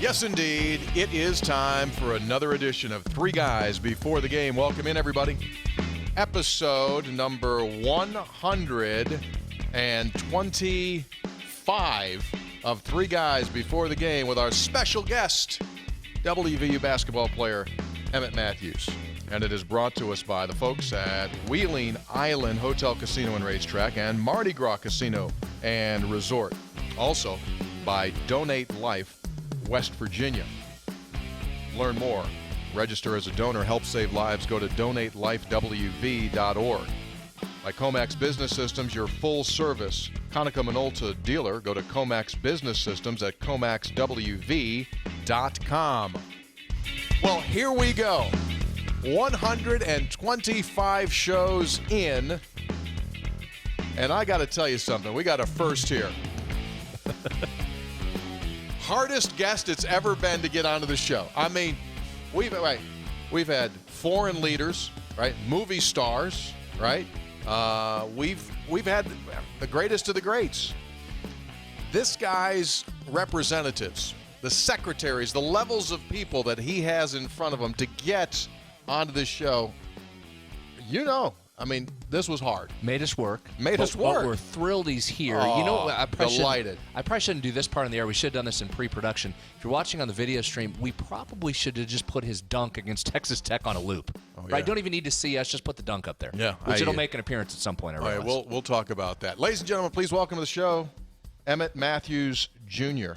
Yes, indeed. It is time for another edition of Three Guys Before the Game. Welcome in, everybody. Episode number 125 of Three Guys Before the Game with our special guest, WVU basketball player Emmitt Matthews. And it is brought to us by the folks at Wheeling Island Hotel, Casino, and Racetrack and Mardi Gras Casino and Resort. Also by Donate Life West Virginia. Learn more. Register as a donor. Help save lives. Go to donatelifewv.org. By Comax Business Systems, your full-service Conica Minolta dealer. Go to Comax Business Systems at comaxwv.com. Well, here we go. 125 shows in. And I got to tell you something. We got a first here. Hardest guest it's ever been to get onto the show. I mean, we've had foreign leaders, right? Movie stars, right? We've had the greatest of the greats. This guy's representatives, the secretaries, the levels of people that he has in front of him to get onto this show, I mean, this was hard. Made us work. But we're thrilled he's here. Oh, I delighted. probably shouldn't do this part on the air. We should have done this in pre-production. If you're watching on the video stream, we probably should have just put his dunk against Texas Tech on a loop. Right? Don't even need to see us. Just put the dunk up there. Yeah. Which it'll make an appearance at some point, I realize. All right, we'll talk about that. Ladies and gentlemen, please welcome to the show, Emmitt Matthews, Jr.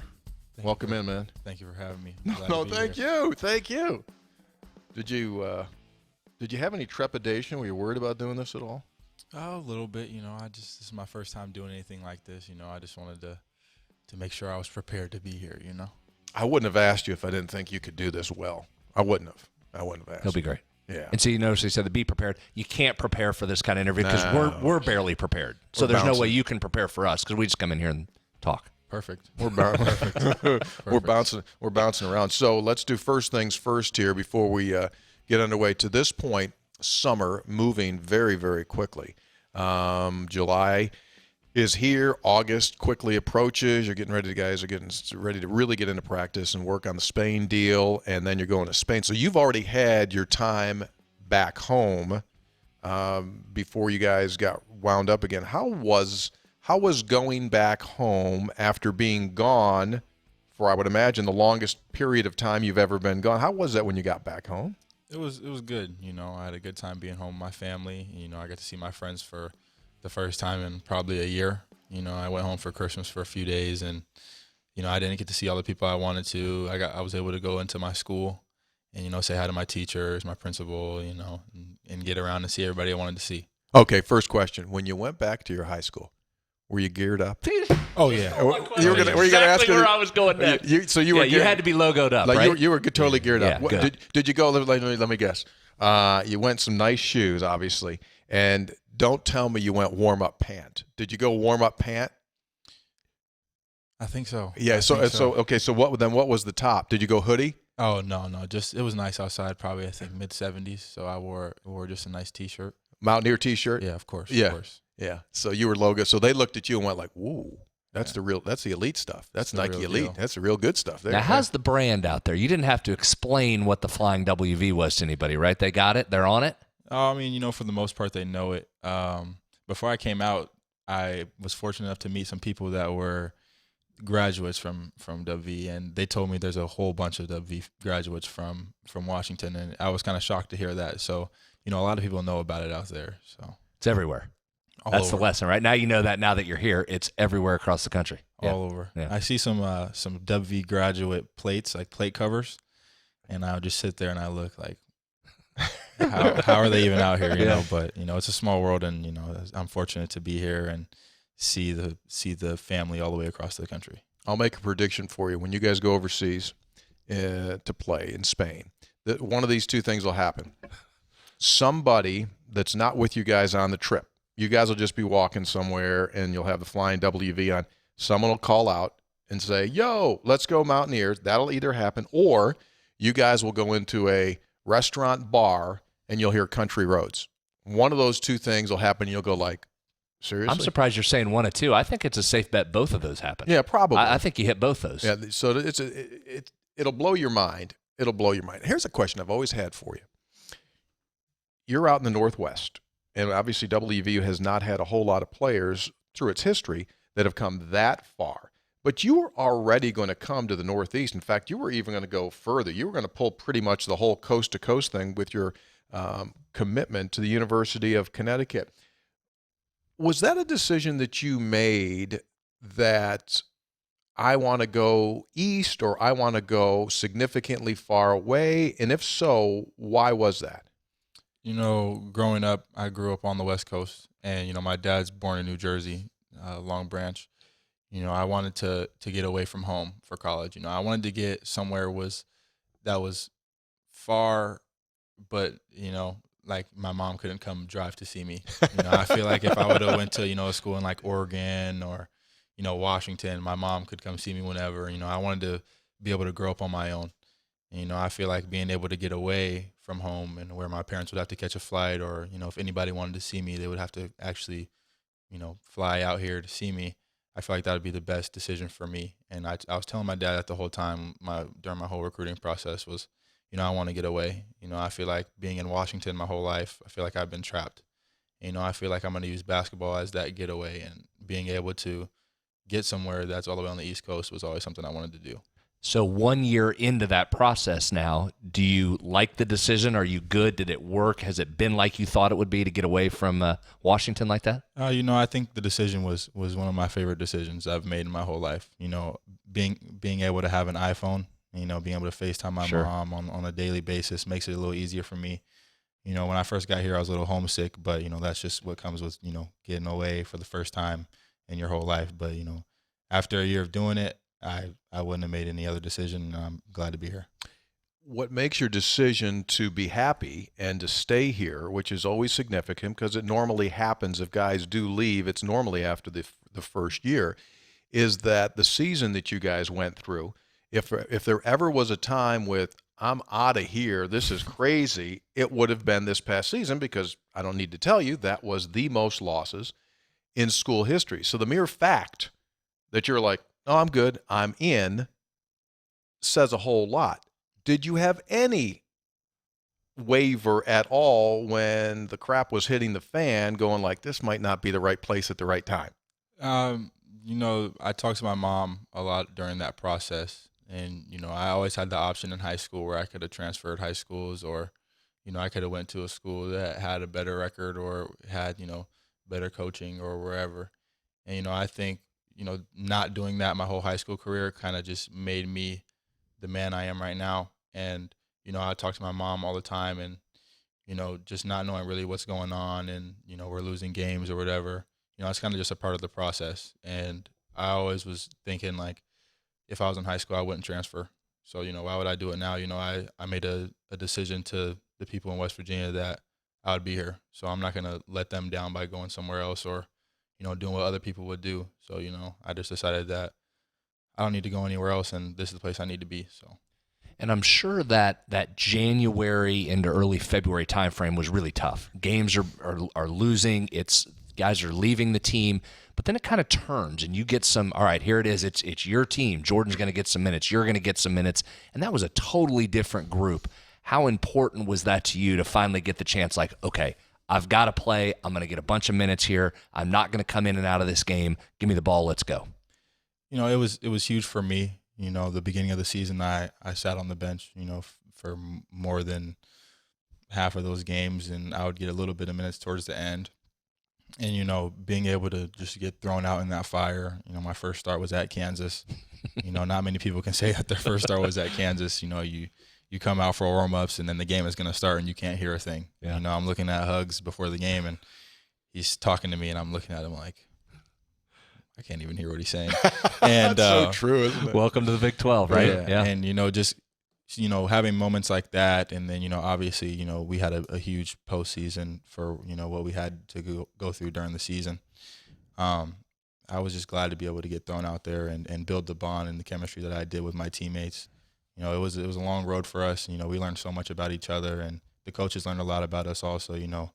Welcome in, man. Thank you for having me. No, thank you. Thank you. Did you have any trepidation? Were you worried about doing this at all? Oh, a little bit. This is my first time doing anything like this. I just wanted to make sure I was prepared to be here, I wouldn't have asked you if I didn't think you could do this well. I wouldn't have asked. He'll be great. Yeah. And so you notice he said to be prepared. You can't prepare for this kind of interview because we're barely prepared. So there's no way you can prepare for us because we just come in here and talk. Perfect. We're bouncing around. So let's do first things first here before we get underway. To this point, summer moving very, very quickly. July is here. August quickly approaches. You're getting ready. Guys are getting ready to really get into practice and work on the Spain deal, and then you're going to Spain. So you've already had your time back home before you guys got wound up again. How was going back home after being gone for, I would imagine, the longest period of time you've ever been gone? How was that when you got back home? It was good. I had a good time being home with my family. I got to see my friends for the first time in probably a year. I went home for Christmas for a few days, and I didn't get to see all the people I wanted to. I was able to go into my school and say hi to my teachers, my principal, and get around and see everybody I wanted to see. Okay, first question: when you went back to your high school, were you geared up? Oh yeah. Were you going to ask where I was going next. You had to be logoed up, like right? You were totally geared up. Yeah, Did you go? Let me guess. You went some nice shoes, obviously, and don't tell me you went warm up pant. Did you go warm up pant? I think so. Yeah. So okay. So what was the top? Did you go hoodie? Oh no. Just it was nice outside. Probably I think mid-70s. So I wore just a nice T-shirt. Mountaineer T-shirt. Yeah, of course. Yeah. Of course. Yeah. So you were logo. So they looked at you and went like, "Whoa, that's the elite stuff. That's Nike Elite. Deal. That's the real good stuff." Now, how's the brand out there? You didn't have to explain what the Flying WV was to anybody, right? They got it. They're on it. I mean, for the most part, they know it. Before I came out, I was fortunate enough to meet some people that were graduates from WV, and they told me there's a whole bunch of WV graduates from Washington, and I was kind of shocked to hear that. So, a lot of people know about it out there. So it's everywhere. That's the lesson, right? Now you know that. Now that you're here, it's everywhere across the country. All over. Yeah. I see some WV graduate plates, like plate covers, and I'll just sit there and I look like, how are they even out here? You know, but it's a small world, and I'm fortunate to be here and see the family all the way across the country. I'll make a prediction for you. When you guys go overseas to play in Spain, that one of these two things will happen. Somebody that's not with you guys on the trip, you guys will just be walking somewhere and you'll have the Flying WV on. Someone will call out and say, "Yo, let's go Mountaineers." That'll either happen, or you guys will go into a restaurant bar and you'll hear Country Roads. One of those two things will happen. And you'll go like, seriously? I'm surprised you're saying one or two. I think it's a safe bet both of those happen. Yeah, probably. I think you hit both those. Yeah, so it'll blow your mind. It'll blow your mind. Here's a question I've always had for you. You're out in the Northwest, and obviously WVU has not had a whole lot of players through its history that have come that far. But you were already going to come to the Northeast. In fact, you were even going to go further. You were going to pull pretty much the whole coast-to-coast thing with your commitment to the University of Connecticut. Was that a decision that you made that I want to go east or I want to go significantly far away? And if so, why was that? You know, growing up, I grew up on the West Coast, and, you know, my dad's born in New Jersey, Long Branch. You know, I wanted to get away from home for college. You know, I wanted to get somewhere that was far, but, you know, like my mom couldn't come drive to see me. You know, I feel like if I would have went to, you know, a school in like Oregon or, you know, Washington, my mom could come see me whenever. You know, I wanted to be able to grow up on my own. And, you know, I feel like being able to get away from home and where my parents would have to catch a flight, or, you know, if anybody wanted to see me, they would have to actually, you know, fly out here to see me. I feel like that would be the best decision for me. And I was telling my dad that the whole time during my whole recruiting process was, you know, I want to get away. You know, I feel like being in Washington my whole life, I feel like I've been trapped. You know, I feel like I'm going to use basketball as that getaway, and being able to get somewhere that's all the way on the East Coast was always something I wanted to do. So 1 year into that process now, do you like the decision? Are you good? Did it work? Has it been like you thought it would be to get away from Washington like that? You know, I think the decision was one of my favorite decisions I've made in my whole life. You know, being able to have an iPhone, you know, being able to FaceTime my mom on a daily basis makes it a little easier for me. You know, when I first got here, I was a little homesick, but, you know, that's just what comes with, you know, getting away for the first time in your whole life. But, you know, after a year of doing it, I wouldn't have made any other decision. I'm glad to be here. What makes your decision to be happy and to stay here, which is always significant because it normally happens if guys do leave, it's normally after the first year, is that the season that you guys went through, if there ever was a time with, I'm out of here, this is crazy, it would have been this past season, because I don't need to tell you that was the most losses in school history. So the mere fact that you're like, oh, I'm good, I'm in, says a whole lot. Did you have any waver at all when the crap was hitting the fan, going like, this might not be the right place at the right time? You know, I talked to my mom a lot during that process. And, you know, I always had the option in high school where I could have transferred high schools, or, you know, I could have went to a school that had a better record or had, you know, better coaching or wherever. And, you know, I think, you know, not doing that my whole high school career kind of just made me the man I am right now. And, you know, I talk to my mom all the time, and, you know, just not knowing really what's going on, and, you know, we're losing games or whatever, you know, it's kind of just a part of the process. And I always was thinking, like, if I was in high school, I wouldn't transfer. So, you know, why would I do it now? You know, I made a decision to the people in West Virginia that I would be here. So I'm not going to let them down by going somewhere else, or, you know, doing what other people would do. So, you know, I just decided that I don't need to go anywhere else, and this is the place I need to be. So, and I'm sure that January into early February timeframe was really tough. Games are losing. It's guys are leaving the team, but then it kind of turns, and you get some. All right, here it is. It's your team. Jordan's going to get some minutes. You're going to get some minutes, and that was a totally different group. How important was that to you to finally get the chance? Like, okay, I've got to play. I'm going to get a bunch of minutes here. I'm not going to come in and out of this game. Give me the ball. Let's go. You know, it was huge for me. You know, the beginning of the season, I sat on the bench, you know, for more than half of those games, and I would get a little bit of minutes towards the end. And, you know, being able to just get thrown out in that fire, you know, my first start was at Kansas. You know, not many people can say that their first start was at Kansas. You know, you come out for warm-ups, and then the game is going to start, and you can't hear a thing. Yeah. You know, I'm looking at Hugs before the game, and he's talking to me, and I'm looking at him like, I can't even hear what he's saying. And that's so true, isn't it? Welcome to the Big 12, right? Yeah. And, you know, just, you know, having moments like that, and then, you know, obviously, you know, we had a huge postseason for, you know, what we had to go through during the season. I was just glad to be able to get thrown out there and build the bond and the chemistry that I did with my teammates. You know, it was a long road for us. You know, we learned so much about each other, and the coaches learned a lot about us also. You know,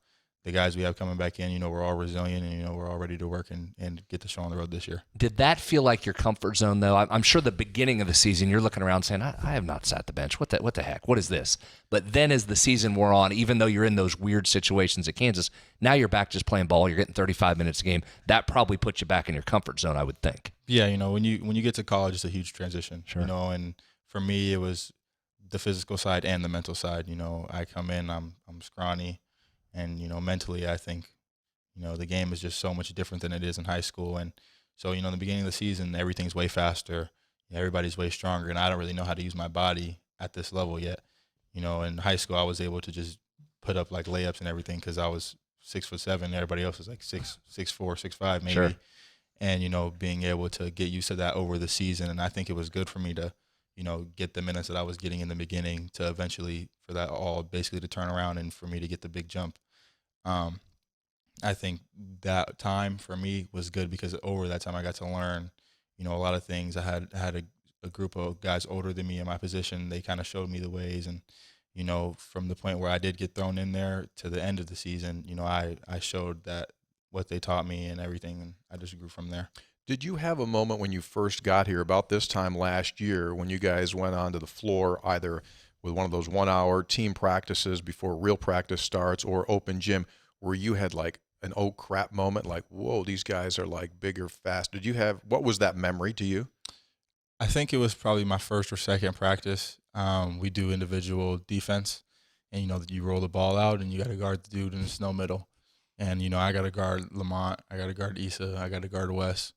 the guys we have coming back in, we're all resilient and, we're all ready to work and get the show on the road this year. Did that feel like your comfort zone, though? I'm sure the beginning of the season, you're looking around saying, I have not sat the bench. What the heck? What is this? But then as the season wore on, even though you're in those weird situations at Kansas, now you're back just playing ball. You're getting 35 minutes a game. That probably puts you back in your comfort zone, I would think. Yeah, when you get to college, it's a huge transition. Sure. And for me, it was the physical side and the mental side. I come in, I'm scrawny, and mentally, I think the game is just so much different than it is in high school. And so in the beginning of the season, everything's way faster, everybody's way stronger, and I don't really know how to use my body at this level yet. In high school, I was able to just put up like layups and everything because I was 6'7", everybody else was like 6'4", 6'5", maybe. Sure. And being able to get used to that over the season, and I think it was good for me to get the minutes that I was getting in the beginning to eventually for that all basically to turn around and for me to get the big jump. I think that time for me was good because over that time I got to learn, a lot of things. I had a group of guys older than me in my position. They kind of showed me the ways, and from the point where I did get thrown in there to the end of the season, I showed that what they taught me and everything, and I just grew from there. Did you have a moment when you first got here about this time last year when you guys went onto the floor either with one of those 1-hour team practices before real practice starts or open gym where you had like an oh crap moment, like, whoa, these guys are like bigger, fast? What was that memory to you? I think it was probably my first or second practice. We do individual defense, and you roll the ball out and you got to guard the dude in the snow middle. And I got to guard Lamont, I got to guard Issa, I got to guard Wes,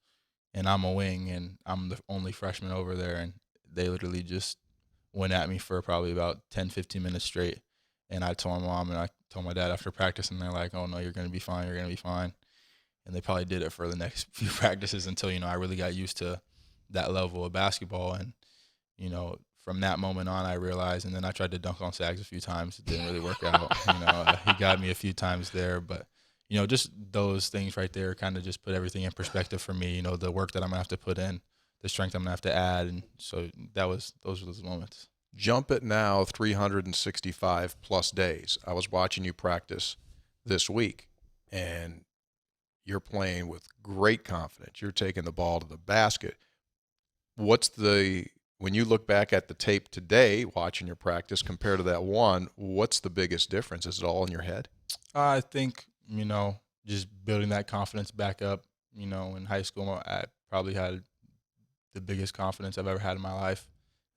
and I'm a wing and I'm the only freshman over there, and they literally just went at me for probably about 10, 15 minutes straight. And I told my mom and I told my dad after practice, and they're like, oh, no, you're going to be fine. You're going to be fine. And they probably did it for the next few practices until, I really got used to that level of basketball. And, from that moment on, I realized, and then I tried to dunk on Sags a few times. It didn't really work out. He got me a few times there. But, just those things right there kind of just put everything in perspective for me, the work that I'm going to have to put in, the strength I'm going to have to add. And so those were those moments. Jump it now 365 plus days. I was watching you practice this week, and you're playing with great confidence. You're taking the ball to the basket. When you look back at the tape today, watching your practice compared to that one, what's the biggest difference? Is it all in your head? I think, just building that confidence back up. In high school, I probably had the biggest confidence I've ever had in my life.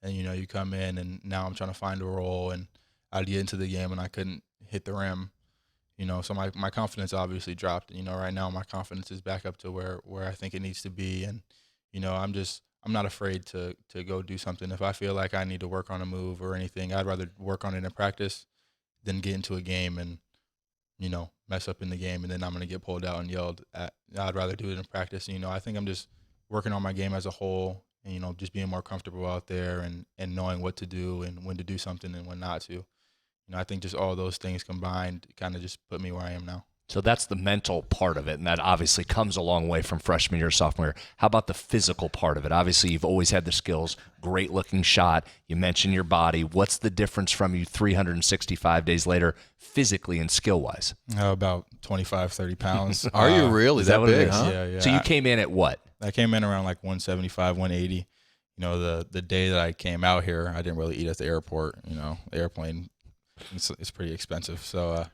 And, you come in and now I'm trying to find a role, and I'd get into the game and I couldn't hit the rim, so my confidence obviously dropped. Right now my confidence is back up to where I think it needs to be. And, I'm not afraid to go do something. If I feel like I need to work on a move or anything, I'd rather work on it in practice than get into a game and, mess up in the game and then I'm going to get pulled out and yelled at. I'd rather do it in practice. I think I'm just working on my game as a whole. And, just being more comfortable out there and knowing what to do and when to do something and when not to. I think just all those things combined kind of just put me where I am now. So that's the mental part of it, and that obviously comes a long way from freshman year, sophomore year. How about the physical part of it? Obviously, you've always had the skills, great-looking shot. You mentioned your body. What's the difference from you 365 days later physically and skill-wise? About 25, 30 pounds. Are you really? Is that what it big, is? huh? Yeah. So you came in at what? I came in around like 175, 180. The day that I came out here, I didn't really eat at the airport. The airplane, it's pretty expensive. So,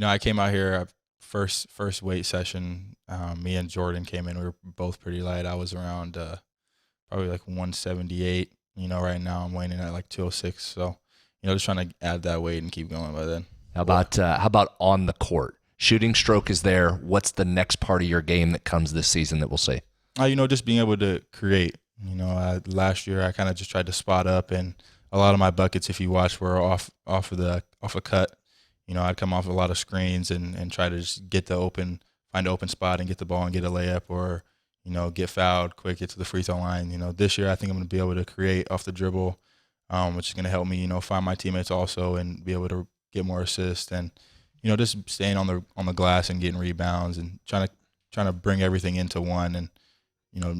I came out here, first weight session, me and Jordan came in. We were both pretty light. I was around probably like 178. Right now I'm weighing in at like 206. So, just trying to add that weight and keep going by then. How about on the court? Shooting stroke is there. What's the next part of your game that comes this season that we'll see? Just being able to create. Last year I kind of just tried to spot up, and a lot of my buckets, if you watch, were off a cut. I'd come off a lot of screens and try to just find an open spot and get the ball and get a layup, or get fouled quick, get to the free throw line. This year I think I'm going to be able to create off the dribble, which is going to help me find my teammates also and be able to get more assists and just staying on the glass and getting rebounds and trying to bring everything into one and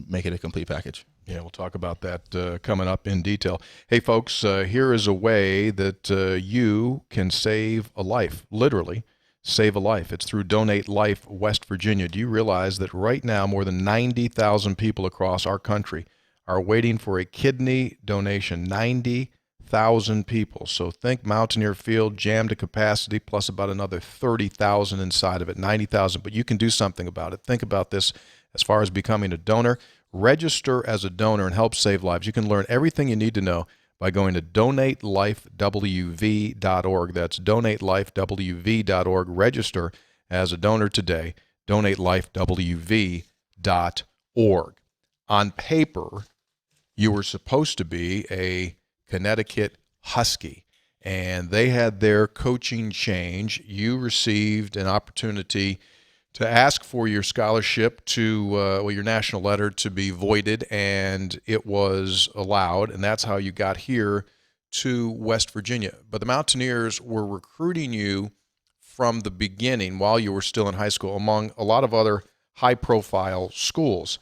make it a complete package. Yeah, we'll talk about that coming up in detail. Hey, folks, here is a way that you can save a life, literally save a life. It's through Donate Life West Virginia. Do you realize that right now more than 90,000 people across our country are waiting for a kidney donation? 90,000 people. So think Mountaineer Field jammed to capacity plus about another 30,000 inside of it, 90,000. But you can do something about it. Think about this as far as becoming a donor. Register as a donor and help save lives. You can learn everything you need to know by going to donatelifewv.org. That's donatelifewv.org. Register as a donor today. donatelifewv.org. On paper, you were supposed to be a Connecticut Husky, and they had their coaching change. You received an opportunity to ask for your scholarship to, your national letter to be voided, and it was allowed, and that's how you got here to West Virginia. But the Mountaineers were recruiting you from the beginning while you were still in high school, among a lot of other high-profile schools.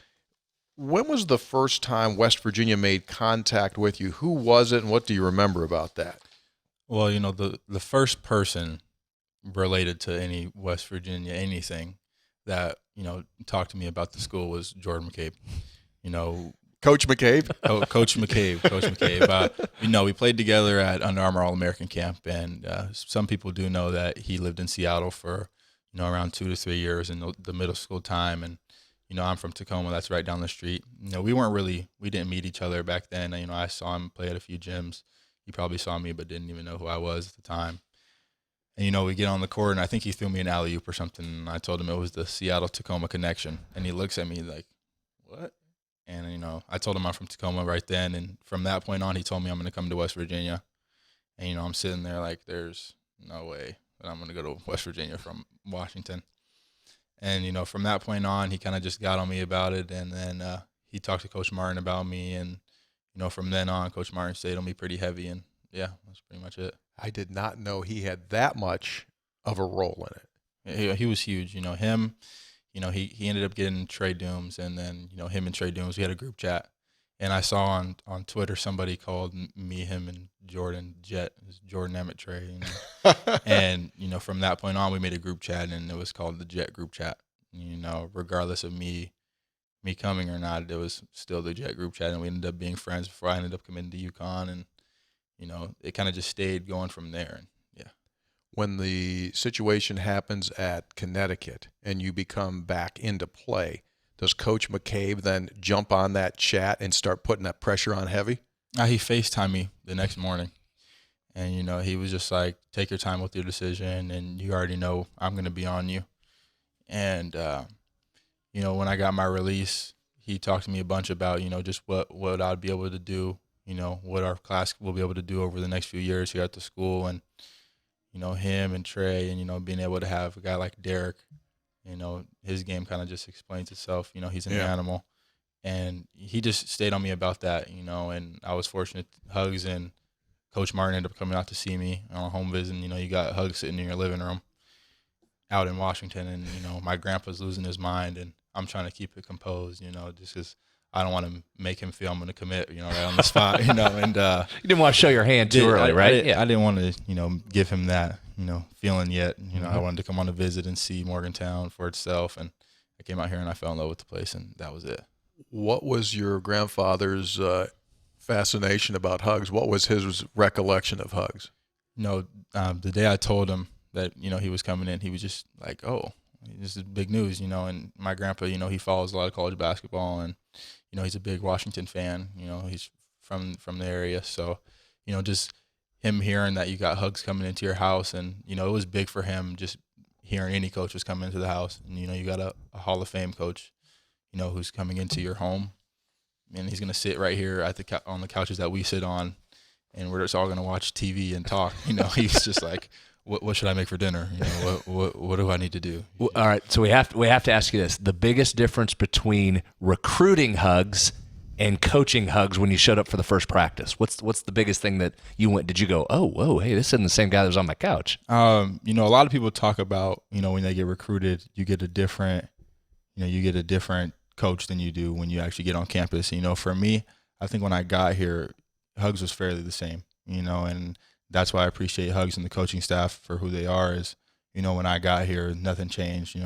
When was the first time West Virginia made contact with you? Who was it, and what do you remember about that? Well, the first person related to any West Virginia anything that talked to me about the school was Jordan McCabe. Coach McCabe? Coach McCabe. We played together at Under Armour All-American Camp, and some people do know that he lived in Seattle for around 2 to 3 years in the middle school time, and I'm from Tacoma. That's right down the street. We didn't meet each other back then. I saw him play at a few gyms. He probably saw me, but didn't even know who I was at the time. And, we get on the court, and I think he threw me an alley-oop or something. And I told him it was the Seattle-Tacoma connection. And he looks at me like, what? And, I told him I'm from Tacoma right then. And from that point on, he told me I'm going to come to West Virginia. And, I'm sitting there like, there's no way that I'm going to go to West Virginia from Washington. And, from that point on, he kind of just got on me about it. And then he talked to Coach Martin about me. And, from then on, Coach Martin stayed on me pretty heavy. And, yeah, that's pretty much it. I did not know he had that much of a role in it. He was huge. Him, he ended up getting Trey Dooms. And then, him and Trey Dooms, we had a group chat. And I saw on Twitter somebody called me, him, and Jordan Jet. It was Jordan, Emmitt, Trey. And, from that point on, we made a group chat, and it was called the Jet group chat. Regardless of me coming or not, it was still the Jet group chat, and we ended up being friends before I ended up coming to UConn, and it kind of just stayed going from there. And yeah. When the situation happens at Connecticut and you become back into play, does Coach McCabe then jump on that chat and start putting that pressure on heavy? He FaceTimed me the next morning, and he was just like, "Take your time with your decision, and you already know I'm going to be on you." And when I got my release, he talked to me a bunch about just what I'd be able to do. What our class will be able to do over the next few years here at the school, and, him and Trey, and, being able to have a guy like Derek, his game kind of just explains itself. He's an animal, and he just stayed on me about that, and I was fortunate. Hugs and Coach Martin ended up coming out to see me on a home visit. You got Hugs sitting in your living room out in Washington, and, my grandpa's losing his mind, and I'm trying to keep it composed, just because I don't want to make him feel I'm going to commit, right on the spot, and you didn't want to show your hand too early, right? I didn't want to, give him that, feeling yet. I wanted to come on a visit and see Morgantown for itself, and I came out here and I fell in love with the place, and that was it. What was your grandfather's fascination about Hugs? What was his recollection of Hugs? The day I told him that, he was coming in, he was just like, oh, this is big news, and my grandpa, he follows a lot of college basketball, and, he's a big Washington fan, he's from the area. So, just him hearing that you got Hugs coming into your house, and, it was big for him just hearing any coach was coming into the house. And, you got a Hall of Fame coach, who's coming into your home, and he's going to sit right here at on the couches that we sit on, and we're just all going to watch TV and talk. He's just like, what should I make for dinner? What do I need to do? Well, all right, so we have to ask you this: the biggest difference between recruiting Hugs and coaching Hugs when you showed up for the first practice. What's the biggest thing that you went? Did you go, oh, whoa, hey, this isn't the same guy that was on my couch? A lot of people talk about, when they get recruited, you get a different coach than you do when you actually get on campus. For me, I think when I got here, Hugs was fairly the same. And that's why I appreciate Hugs and the coaching staff for who they are. Is, when I got here, nothing changed.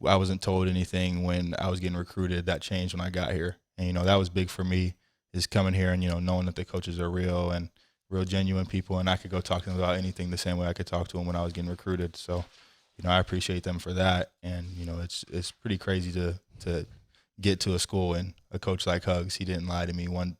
I wasn't told anything when I was getting recruited that changed when I got here. And, that was big for me, is coming here and, knowing that the coaches are real and real genuine people, and I could go talk to them about anything the same way I could talk to them when I was getting recruited. So, I appreciate them for that. And, it's pretty crazy to get to a school and a coach like Hugs, he didn't lie to me one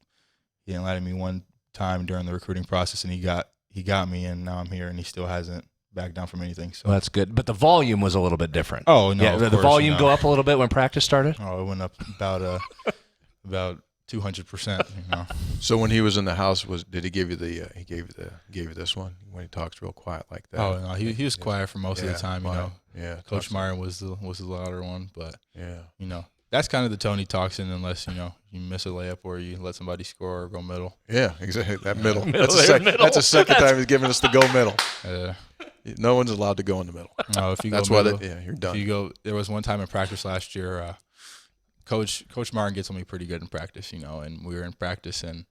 time during the recruiting process, and he got me, and now I'm here, and he still hasn't backed down from anything. So well, that's good. But the volume was a little bit different. Oh no, yeah, of the course, volume go up a little bit when practice started. Oh, it went up about 200%. So when he was in the house, did he give you he gave you this one when he talks real quiet like that? Oh no, he was quiet for most of the time. Yeah, Coach Martin was the louder one, but yeah, that's kind of the tone he talks in, unless you miss a layup or you let somebody score or go middle. Yeah, exactly. That middle. That's the second time he's given us the go middle. No one's allowed to go in the middle. No, if you that's go why middle, you're done. There was one time in practice last year. Coach Martin gets on me pretty good in practice, and we were in practice, and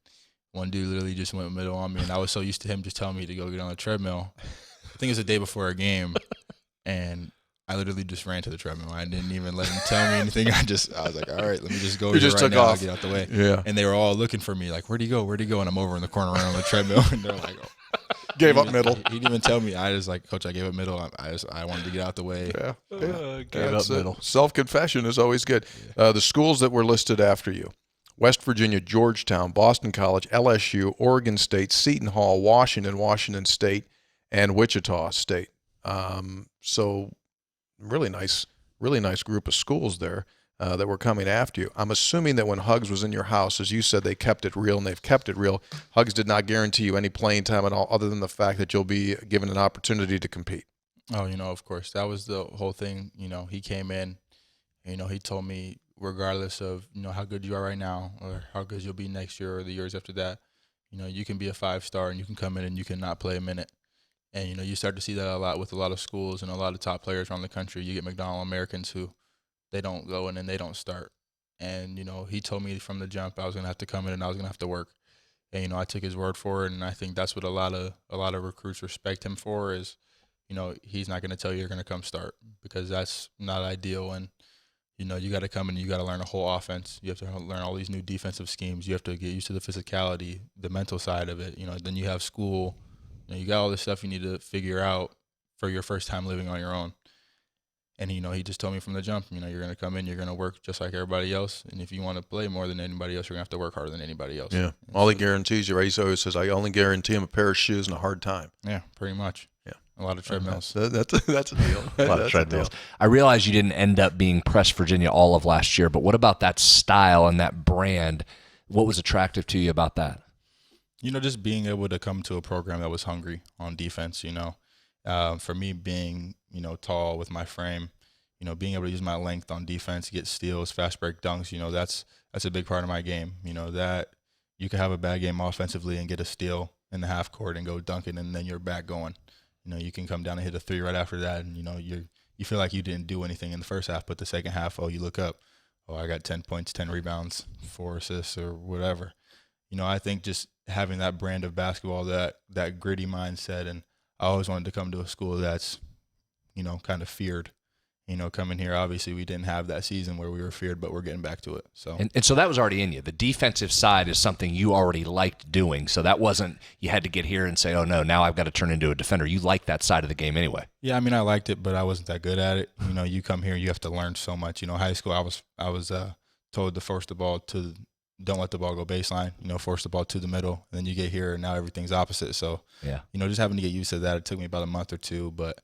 one dude literally just went middle on me, and I was so used to him just telling me to go get on the treadmill. I think it was the day before a game, and I literally just ran to the treadmill. I didn't even let him tell me anything. I was like, all right, let me just go here right now and get out the way. Yeah. And they were all looking for me, like, where'd he go? Where'd he go? And I'm over in the corner running on the treadmill, and they're like, oh. Gave up middle. He didn't even tell me. I was like, Coach, I gave up middle. I wanted to get out the way. Yeah. Gave up middle. Self-confession is always good. The schools that were listed after you: West Virginia, Georgetown, Boston College, LSU, Oregon State, Seton Hall, Washington State, and Wichita State. So really nice group of schools there that were coming after you. I'm assuming that when Hugs was in your house, as you said, they kept it real, and they've kept it real. Hugs did not guarantee you any playing time at all, other than the fact that you'll be given an opportunity to compete. Oh, of course. That was the whole thing. He came in, he told me, regardless of, how good you are right now or how good you'll be next year or the years after that, you can be a 5-star and you can come in and you can not play a minute. And, you start to see that a lot with a lot of schools and a lot of top players around the country. You get McDonald Americans who they don't go in and they don't start. And, he told me from the jump I was going to have to come in and I was going to have to work. And, I took his word for it. And I think that's what a lot of recruits respect him for is, he's not going to tell you you're going to come start, because that's not ideal. And, you got to come in and you got to learn a whole offense. You have to learn all these new defensive schemes. You have to get used to the physicality, the mental side of it. Then you have school. You got all this stuff you need to figure out for your first time living on your own. And, he just told me from the jump, you're going to come in, you're going to work just like everybody else. And if you want to play more than anybody else, you're going to have to work harder than anybody else. Yeah. All he guarantees you, right? He always says, I only guarantee him a pair of shoes and a hard time. Yeah, pretty much. Yeah. A lot of treadmills. That's a deal. A lot of treadmills. I realize you didn't end up being Press Virginia all of last year, but what about that style and that brand? What was attractive to you about that? Just being able to come to a program that was hungry on defense, for me being, tall with my frame, being able to use my length on defense, get steals, fast break dunks, that's a big part of my game. That you can have a bad game offensively and get a steal in the half court and go dunk it, and then you're back going. You can come down and hit a 3 right after that, and, you feel like you didn't do anything in the first half, but the second half, you look up, I got 10 points, 10 rebounds, 4 assists or whatever. I think just having that brand of basketball, that gritty mindset, and I always wanted to come to a school that's, kind of feared. Coming here, obviously we didn't have that season where we were feared, but we're getting back to it. So and so that was already in you. The defensive side is something you already liked doing. So that wasn't you had to get here and say, oh no, now I've got to turn into a defender. You like that side of the game anyway. Yeah, I mean I liked it, but I wasn't that good at it. You come here, you have to learn so much. High school, I was told to force the ball to. Don't let the ball go baseline, force the ball to the middle. And then you get here and now everything's opposite. So, yeah, just having to get used to that. It took me about a month or two, but,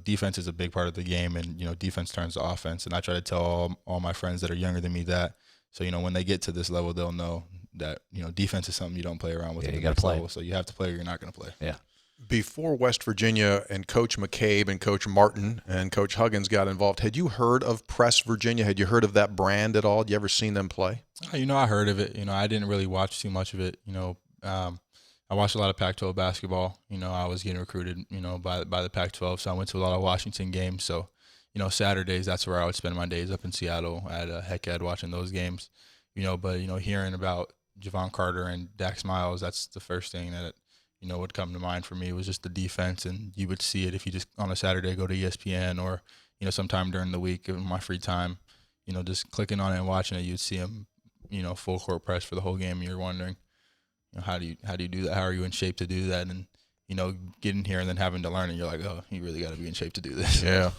defense is a big part of the game, and, defense turns to offense. And I try to tell all my friends that are younger than me that. So, when they get to this level, they'll know that, defense is something you don't play around with. Yeah, you got to play. Level. So you have to play or you're not going to play. Yeah. Before West Virginia and Coach McCabe and Coach Martin and Coach Huggins got involved, had you heard of Press Virginia? Had you heard of that brand at all? Had you ever seen them play? I heard of it. I didn't really watch too much of it. I watched a lot of Pac-12 basketball. I was getting recruited, by the Pac-12, so I went to a lot of Washington games. So, Saturdays, that's where I would spend my days up in Seattle at Heck Ed watching those games. But, hearing about Javon Carter and Dax Miles, that's the first thing that, would come to mind for me was just the defense, and you would see it if you just on a Saturday go to ESPN or sometime during the week in my free time, just clicking on it and watching it, you'd see him, full court press for the whole game. And you're wondering, how do you do that? How are you in shape to do that? And getting here and then having to learn it, you're like, oh, you really got to be in shape to do this. Yeah.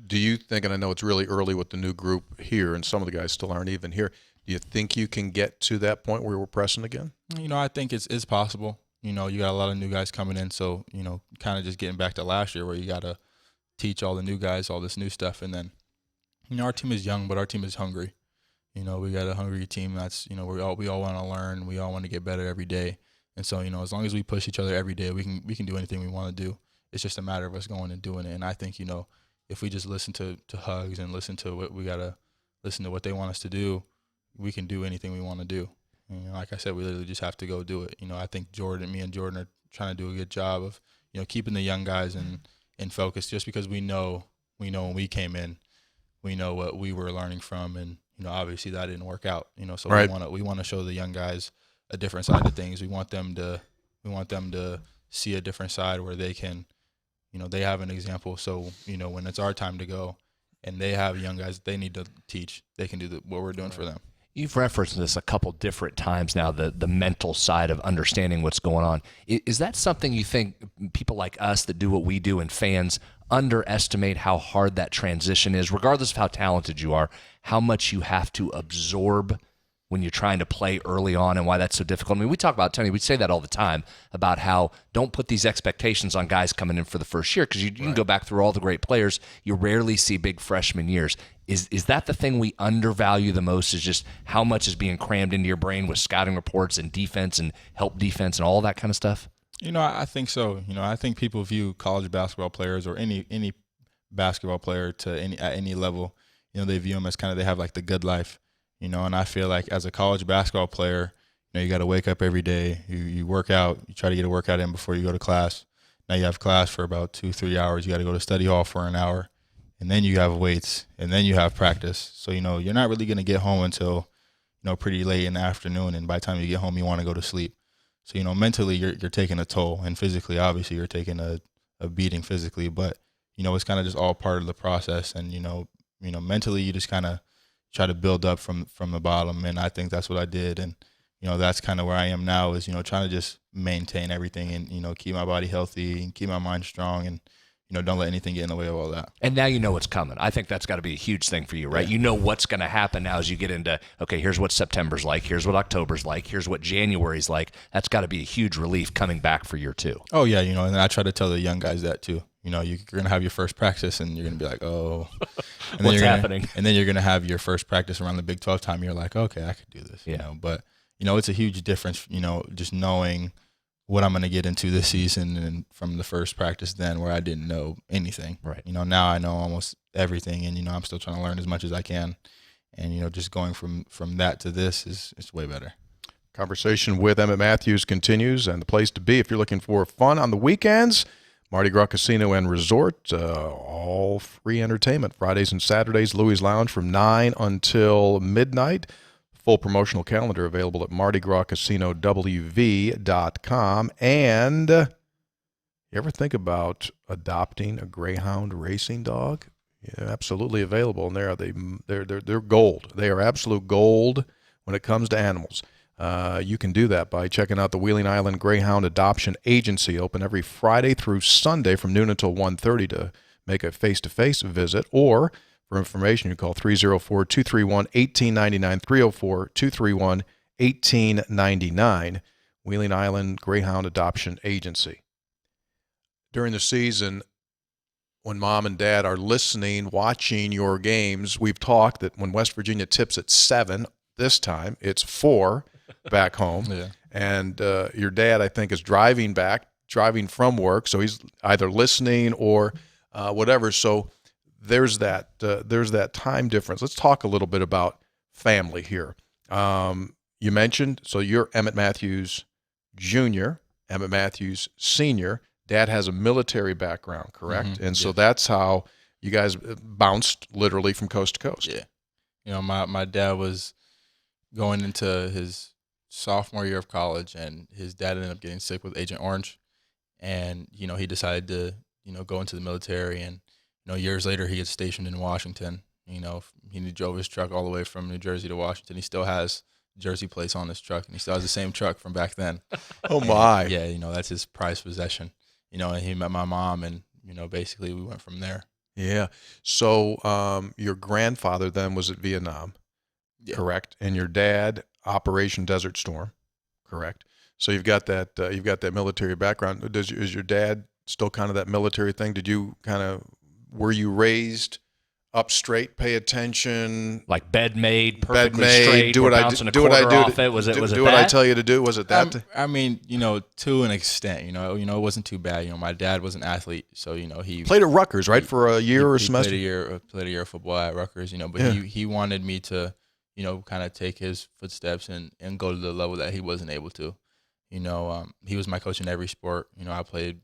Do you think, and I know it's really early with the new group here, and some of the guys still aren't even here, do you think you can get to that point where we're pressing again? I think it's possible. You got a lot of new guys coming in, so, kind of just getting back to last year where you got to teach all the new guys all this new stuff. And then, our team is young, but our team is hungry. We got a hungry team that's, we all want to learn. We all want to get better every day. And so, as long as we push each other every day, we can do anything we want to do. It's just a matter of us going and doing it. And I think, if we just listen to Hugs and listen to what we got to listen to what they want us to do, we can do anything we want to do. Like I said, we literally just have to go do it. I think me and Jordan are trying to do a good job of, keeping the young guys in focus, just because we know when we came in, we know what we were learning from, and obviously that didn't work out. So right. we want to show the young guys a different side of things. We want them to see a different side where they can, they have an example. So when it's our time to go, and they have young guys that they need to teach, they can do what we're doing for them. You've referenced this a couple different times now, the mental side of understanding what's going on. Is that something you think people like us that do what we do and fans underestimate how hard that transition is, regardless of how talented you are, how much you have to absorb when you're trying to play early on, and why that's so difficult? I mean, we talk about, Tony, we say that all the time about how don't put these expectations on guys coming in for the first year, because you can go back through all the great players. You rarely see big freshman years. Is that the thing we undervalue the most, is just how much is being crammed into your brain with scouting reports and defense and help defense and all that kind of stuff? I think so. I think people view college basketball players or any basketball player at any level, they view them as kind of, they have like the good life. And I feel like as a college basketball player, you got to wake up every day, you work out, you try to get a workout in before you go to class. Now you have class for about 2-3 hours. You got to go to study hall for an hour, and then you have weights, and then you have practice. So, you're not really going to get home until, pretty late in the afternoon. And by the time you get home, you want to go to sleep. So, mentally you're taking a toll, and physically, obviously you're taking a beating physically, but, it's kind of just all part of the process. And, mentally you just kind of try to build up from the bottom, and I think that's what I did. And that's kind of where I am now, is trying to just maintain everything and keep my body healthy and keep my mind strong, and don't let anything get in the way of all that. And now you know what's coming. I think that's got to be a huge thing for you, right? You know what's going to happen now as you get into, okay, here's what September's like, here's what October's like, here's what January's like. That's got to be a huge relief coming back for year two. Oh yeah, and I try to tell the young guys that too. You're going to have your first practice, and you're going to be like, oh. And then what's happening? And then you're going to have your first practice around the Big 12 time. You're like, okay, I could do this. Yeah. But, it's a huge difference, just knowing what I'm going to get into this season, and from the first practice then, where I didn't know anything. Right. Now I know almost everything, and, I'm still trying to learn as much as I can. And, just going from that to this is way better. Conversation with Emmitt Matthews continues, and the place to be if you're looking for fun on the weekends, Mardi Gras Casino and Resort, all free entertainment. Fridays and Saturdays, Louis Lounge from 9 until midnight. Full promotional calendar available at mardigras.casino.wv.com. And you ever think about adopting a greyhound racing dog? Yeah, absolutely available. And they're gold. They are absolute gold when it comes to animals. You can do that by checking out the Wheeling Island Greyhound Adoption Agency, open every Friday through Sunday from noon until 1:30 to make a face-to-face visit. Or for information, you call 304-231-1899, 304-231-1899, Wheeling Island Greyhound Adoption Agency. During the season, when mom and dad are listening, watching your games, we've talked that when West Virginia tips at 7, this time it's 4 back home. Yeah. And your dad, I think, is driving from work, so he's either listening or whatever. So there's that time difference. Let's talk a little bit about family here. You mentioned, so you're Emmitt Matthews Jr., Emmitt Matthews Sr. Dad has a military background, correct? Mm-hmm. And so that's how you guys bounced literally from coast to coast. Yeah. My dad was going into his sophomore year of college, and his dad ended up getting sick with Agent Orange. and he decided to go into the military, and years later he gets stationed in Washington. He drove his truck all the way from New Jersey to Washington. He still has Jersey plates on his truck, and he still has the same truck from back then. Oh my! And, yeah, that's his prized possession. And he met my mom, and basically we went from there. Yeah. So your grandfather then was at Vietnam, correct? And your dad, Operation Desert Storm, correct? So you've got that military background. Is your dad still kind of that military thing? Were you raised up straight, pay attention, like bed made, perfectly straight, do what I bouncing do, a quarter off it? Was it do that? what I tell you to do? Was it that? I mean, to an extent, it wasn't too bad. My dad was an athlete, so he played at Rutgers, right, for a year or a semester. Played a year of football at Rutgers, but he wanted me to, kind of take his footsteps and go to the level that he wasn't able to. He was my coach in every sport. I played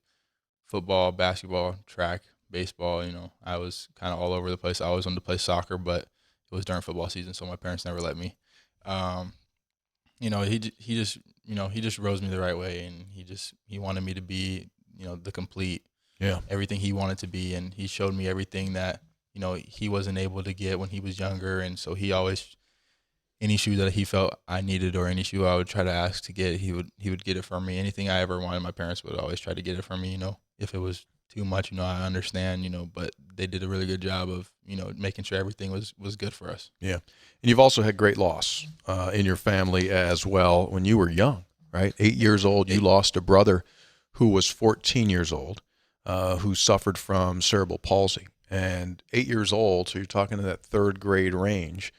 football, basketball, track, baseball. I was kind of all over the place. I always wanted to play soccer, but it was during football season, so my parents never let me. He just rose me the right way, and he wanted me to be, the complete, everything he wanted to be, and he showed me everything that he wasn't able to get when he was younger, and so he always, any shoe that he felt I needed or any shoe I would try to ask to get, he would get it for me. Anything I ever wanted, my parents would always try to get it for me. If it was too much, I understand, but they did a really good job of, making sure everything was good for us. Yeah. And you've also had great loss in your family as well when you were young, right? 8 years old, you lost a brother who was 14 years old, who suffered from cerebral palsy. And 8 years old, so you're talking in that third grade range.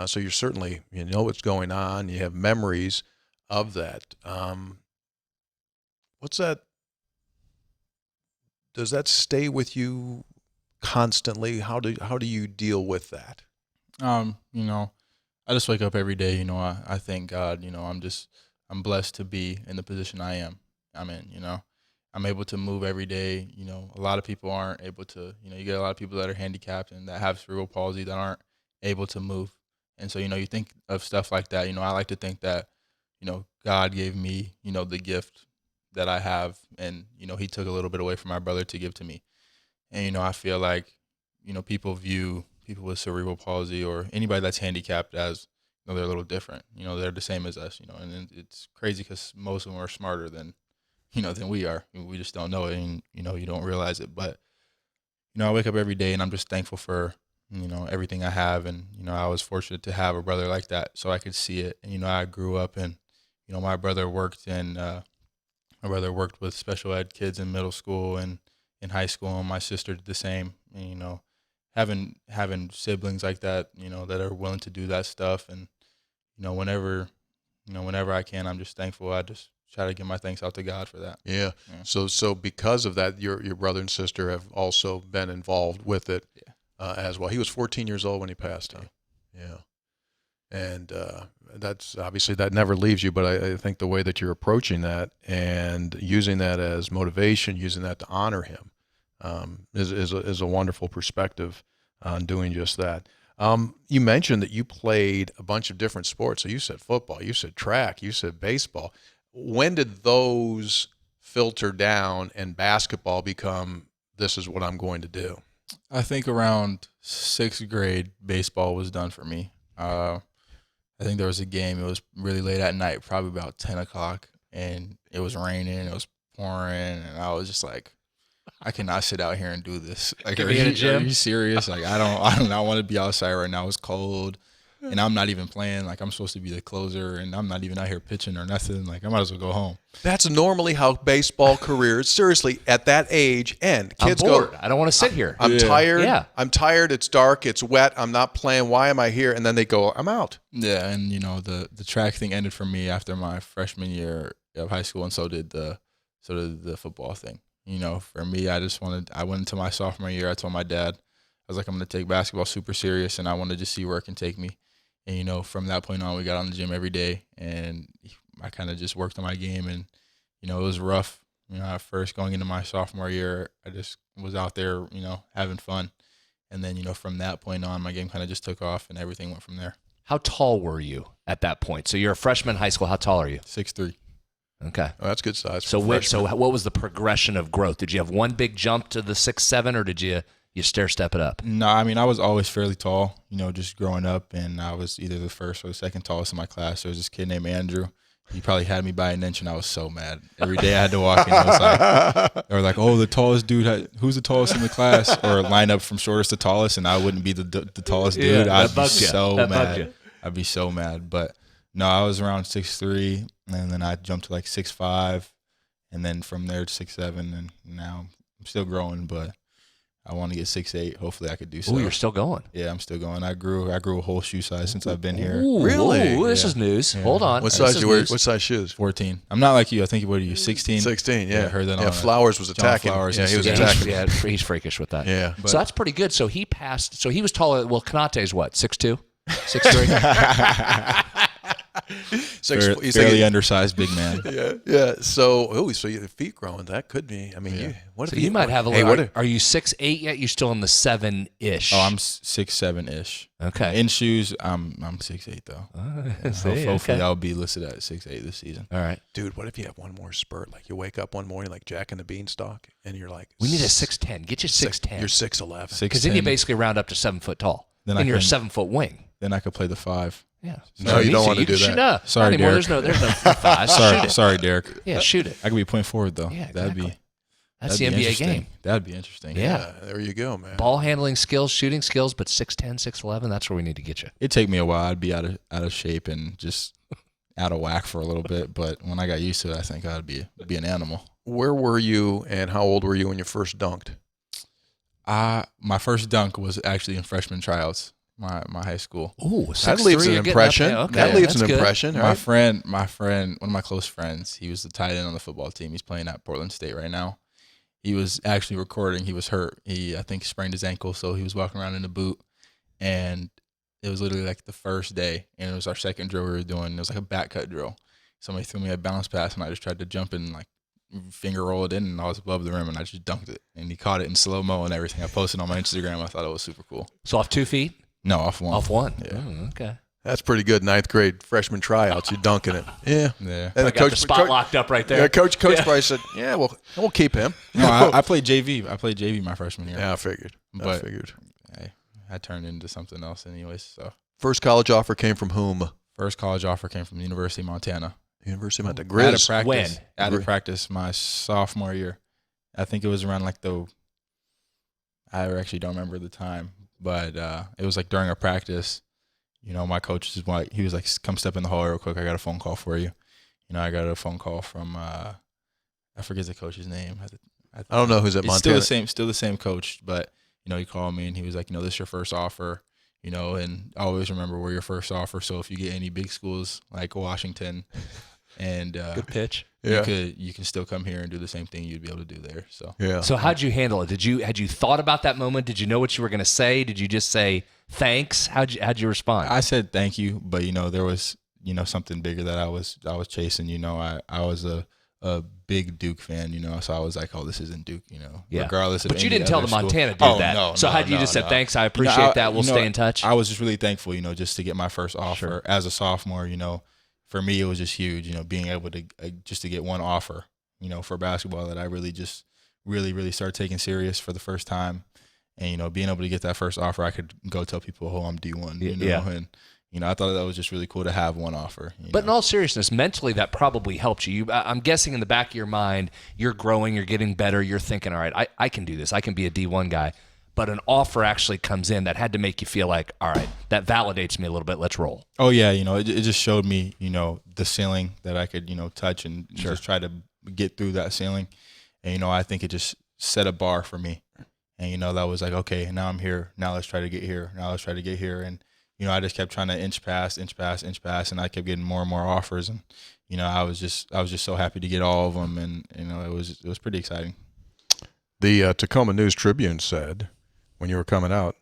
So you're certainly, what's going on. You have memories of that. What's that? Does that stay with you constantly? How do you deal with that? I just wake up every day. I thank God. I'm blessed to be in the position I'm in. I'm able to move every day. A lot of people aren't able to. You get a lot of people that are handicapped and that have cerebral palsy that aren't able to move. And so, you think of stuff like that. I like to think that, God gave me, the gift that I have, and he took a little bit away from my brother to give to me. And I feel like people view people with cerebral palsy or anybody that's handicapped as they're a little different. They're the same as us. And it's crazy because most of them are smarter than we are. We just don't know it, and you don't realize it. But I wake up every day and I'm just thankful for everything I have, and I was fortunate to have a brother like that, so I could see it. And I grew up, and my brother worked with special ed kids in middle school and in high school, and my sister did the same. And, having siblings like that, that are willing to do that stuff, and whenever I can, I'm just thankful. I just try to give my thanks out to God for that. Yeah. So because of that, your brother and sister have also been involved with it as well. He was 14 years old when he passed. Huh? Yeah. And that's obviously that never leaves you, but I think the way that you're approaching that and using that as motivation, using that to honor him, is a wonderful perspective on doing just that. You mentioned that you played a bunch of different sports. So you said football, you said track, you said baseball. When did those filter down and basketball become, this is what I'm going to do? I think around 6th grade, baseball was done for me. I think there was a game. It was really late at night, probably about 10 o'clock, and it was raining. It was pouring, and I was just like, I cannot sit out here and do this. Like, are you serious? Like, I do not want to be outside right now. It's cold, and I'm not even playing. Like, I'm supposed to be the closer, and I'm not even out here pitching or nothing. Like, I might as well go home. That's normally how baseball careers, seriously, at that age end. Kids I'm bored. go, I don't want to sit here. I'm tired. Yeah. I'm tired. It's dark. It's wet. I'm not playing. Why am I here? And then they go, I'm out. Yeah, and the track thing ended for me after my freshman year of high school, and so did the football thing. For me, I went into my sophomore year. I told my dad, I was like, I'm going to take basketball super serious, and I wanted to see where it can take me. And, from that point on, we got on the gym every day, and I kind of just worked on my game. And, it was rough. At first going into my sophomore year, I just was out there, having fun. And then, from that point on, my game kind of just took off, and everything went from there. How tall were you at that point? So you're a freshman in high school. How tall are you? 6'3". Okay. Oh, that's good size. So for what freshman. was the progression of growth? Did you have one big jump to the 6'7", or did you stair step it up? No, I mean, I was always fairly tall, just growing up, and I was either the first or the second tallest in my class. There was this kid named Andrew. He probably had me by an inch, and I was so mad. Every day I had to walk in. They were like, oh, the tallest dude, who's the tallest in the class? Or line up from shortest to tallest, and I wouldn't be the tallest dude. I'd be so mad. I'd be so mad. But no, I was around 6'3", and then I jumped to like 6'5", and then from there to 6'7", and now I'm still growing, but I want to get 6'8". Hopefully, I could do so. Oh, you're still going. Yeah, I'm still going. I grew a whole shoe size since I've been here. Ooh, Really? Ooh, this is news. Yeah. Hold on. What This size is you wear? news. What size shoes? 14. I'm not like you. I think what are you 16? 16. Yeah, I heard that Yeah, on Flowers was John attacking. Flowers Yeah, he was Instagram. attacking. He's freakish with that. Yeah. So that's pretty good. So he passed. So he was taller. Well, Konate's what? 6'2", 6'3". He's Fairly like, undersized big man. yeah. So your feet growing. That could be. I mean, what So if you might have a Hey, little. what Are you 6'8" yet? You're still in the 7-ish. Oh, I'm 6'7" okay. In shoes, I'm 6'8" though. Hopefully, I'll be listed at 6'8" this season. All right. Dude, what if you have one more spurt? Like you wake up one morning like Jack and the Beanstalk, and you're like, We need a 6'10". Get you 6'10". You're 6'11". Because then you basically round up to 7 foot tall. Then Then I you're a can- 7 foot wing. Then I could play the 5. Yeah. No, you don't want to do shoot, that. No, Sorry, not anymore. Derek. There's no 5. Shoot it. Sorry, Derek. Yeah, shoot it. I could be point forward though. Yeah, That'd exactly. be That's that'd the be NBA interesting. game. That'd be interesting. Yeah. There you go, man. Ball handling skills, shooting skills, but 6'10", 6'11", that's where we need to get you. It'd take me a while. I'd be out of shape and just out of whack for a little bit. But when I got used to it, I think I'd be an animal. Where were you and how old were you when you first dunked? My first dunk was actually in freshman tryouts. My high school. Ooh, That leaves an impression. That leaves an that's good. impression. My Right? friend, one of my close friends, he was the tight end on the football team. He's playing at Portland State right now. He was actually recording. He was hurt. I think sprained his ankle, so he was walking around in a boot. And it was literally like the first day, and it was our second drill we were doing. It was like a back cut drill. Somebody threw me a bounce pass, and I just tried to jump and like finger roll it in, and I was above the rim, and I just dunked it. And he caught it in slow-mo and everything. I posted on my Instagram. I thought it was super cool. So off 2 feet? No, off one. Off one. Yeah. Okay. That's pretty good. 9th grade freshman tryouts. You dunking it. Yeah. Yeah. And I got the spot locked up right there. Yeah, Coach Price said, "Yeah, well, we'll keep him." No, I played JV. I played JV my freshman year. Yeah, I figured. But I turned into something else anyways. So First college offer came from whom? first college offer came from the University of Montana. University of Montana. Out of Grizz. practice. When? Out of practice my sophomore year. I think it was around like I actually don't remember the time, but it was like during our practice. My coach is like, he was like, "Come step in the hall real quick. I got a phone call for you." I got a phone call from I forget the coach's name. I don't know who's at It's Montana. still the same coach, but he called me and he was like, "This is your first offer, and always remember we're your first offer. So if you get any big schools like Washington, and Good pitch. Yeah. you can still come here and do the same thing you'd be able to do there." So Yeah. So how'd you handle it? Had you thought about that moment? Did you know what you were going to say? Did you just say thanks? How'd you respond? I said thank you, but there was something bigger that I was chasing. I was a big Duke fan, so I was like, "Oh, this isn't Duke," Yeah. regardless of But you any didn't tell other the school. Montana dude Oh, that. no, So no, how'd you no, just say no. thanks? I appreciate that. We'll stay in touch. I was just really thankful, just to get my first offer as a sophomore. For me, it was just huge. Being able to just to get one offer, for basketball that I really just really started taking serious for the first time, and being able to get that first offer, I could go tell people, "Oh, I'm D1," Yeah. and I thought that was just really cool to have one offer. But in all seriousness, mentally, that probably helped you. I'm guessing in the back of your mind, you're growing, you're getting better, you're thinking, all right, I can do this. I can be a D1 guy. But an offer actually comes in that had to make you feel like, all right, that validates me a little bit. Let's roll. Oh yeah, it just showed me, the ceiling that I could, touch and just try to get through that ceiling. And I think it just set a bar for me. And that was like, okay, now I'm here. Now let's try to get here. Now let's try to get here. And I just kept trying to inch past, and I kept getting more and more offers. And I was just so happy to get all of them. And it was pretty exciting. The Tacoma News Tribune said, when you were coming out,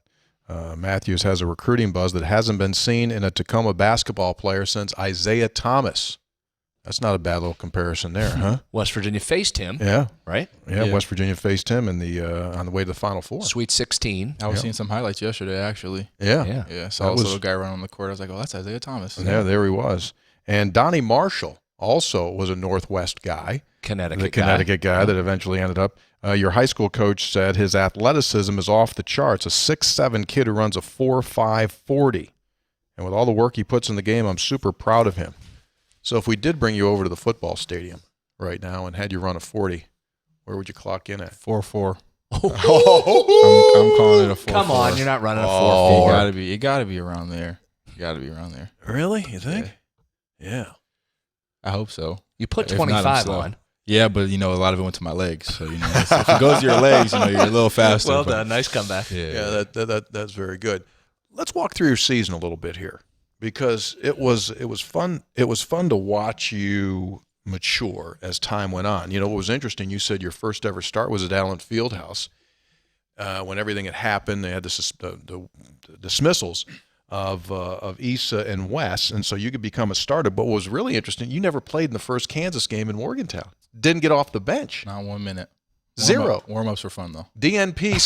Matthews has a recruiting buzz that hasn't been seen in a Tacoma basketball player since Isaiah Thomas. That's not a bad little comparison there, huh? West Virginia faced him, Yeah. right? Yeah, West Virginia faced him in the on the way to the Final Four. Sweet 16. I was seeing some highlights yesterday, actually. Yeah. Yeah, saw this little guy running on the court. I was like, "Oh, that's Isaiah Thomas." Yeah, there he was. And Donnie Marshall also was a Northwest guy. Connecticut guy that eventually ended up. Your high school coach said his athleticism is off the charts. A 6'7" kid who runs a 4.5 40. And with all the work he puts in the game, I'm super proud of him. So if we did bring you over to the football stadium right now and had you run a 40, where would you clock in at? 4.4. I'm calling it a 4.4. Come on, you're not running a 4.4. It gotta be around there. You gotta be around there. Really? You think? Yeah. I hope so. You put If not, I'm 25 slow. on. Yeah, but a lot of it went to my legs. So if it goes to your legs, you're a little faster. Well but- done. Nice comeback. Yeah, that's very good. Let's walk through your season a little bit here, because it was fun. It was fun to watch you mature as time went on. What was interesting, you said your first ever start was at Allen Fieldhouse when everything had happened. They had the dismissals of Issa and Wes, and so you could become a starter. But what was really interesting, you never played in the first Kansas game in Morgantown. Didn't get off the bench. Not 1 minute. Zero. Warm-ups were fun, though. DNP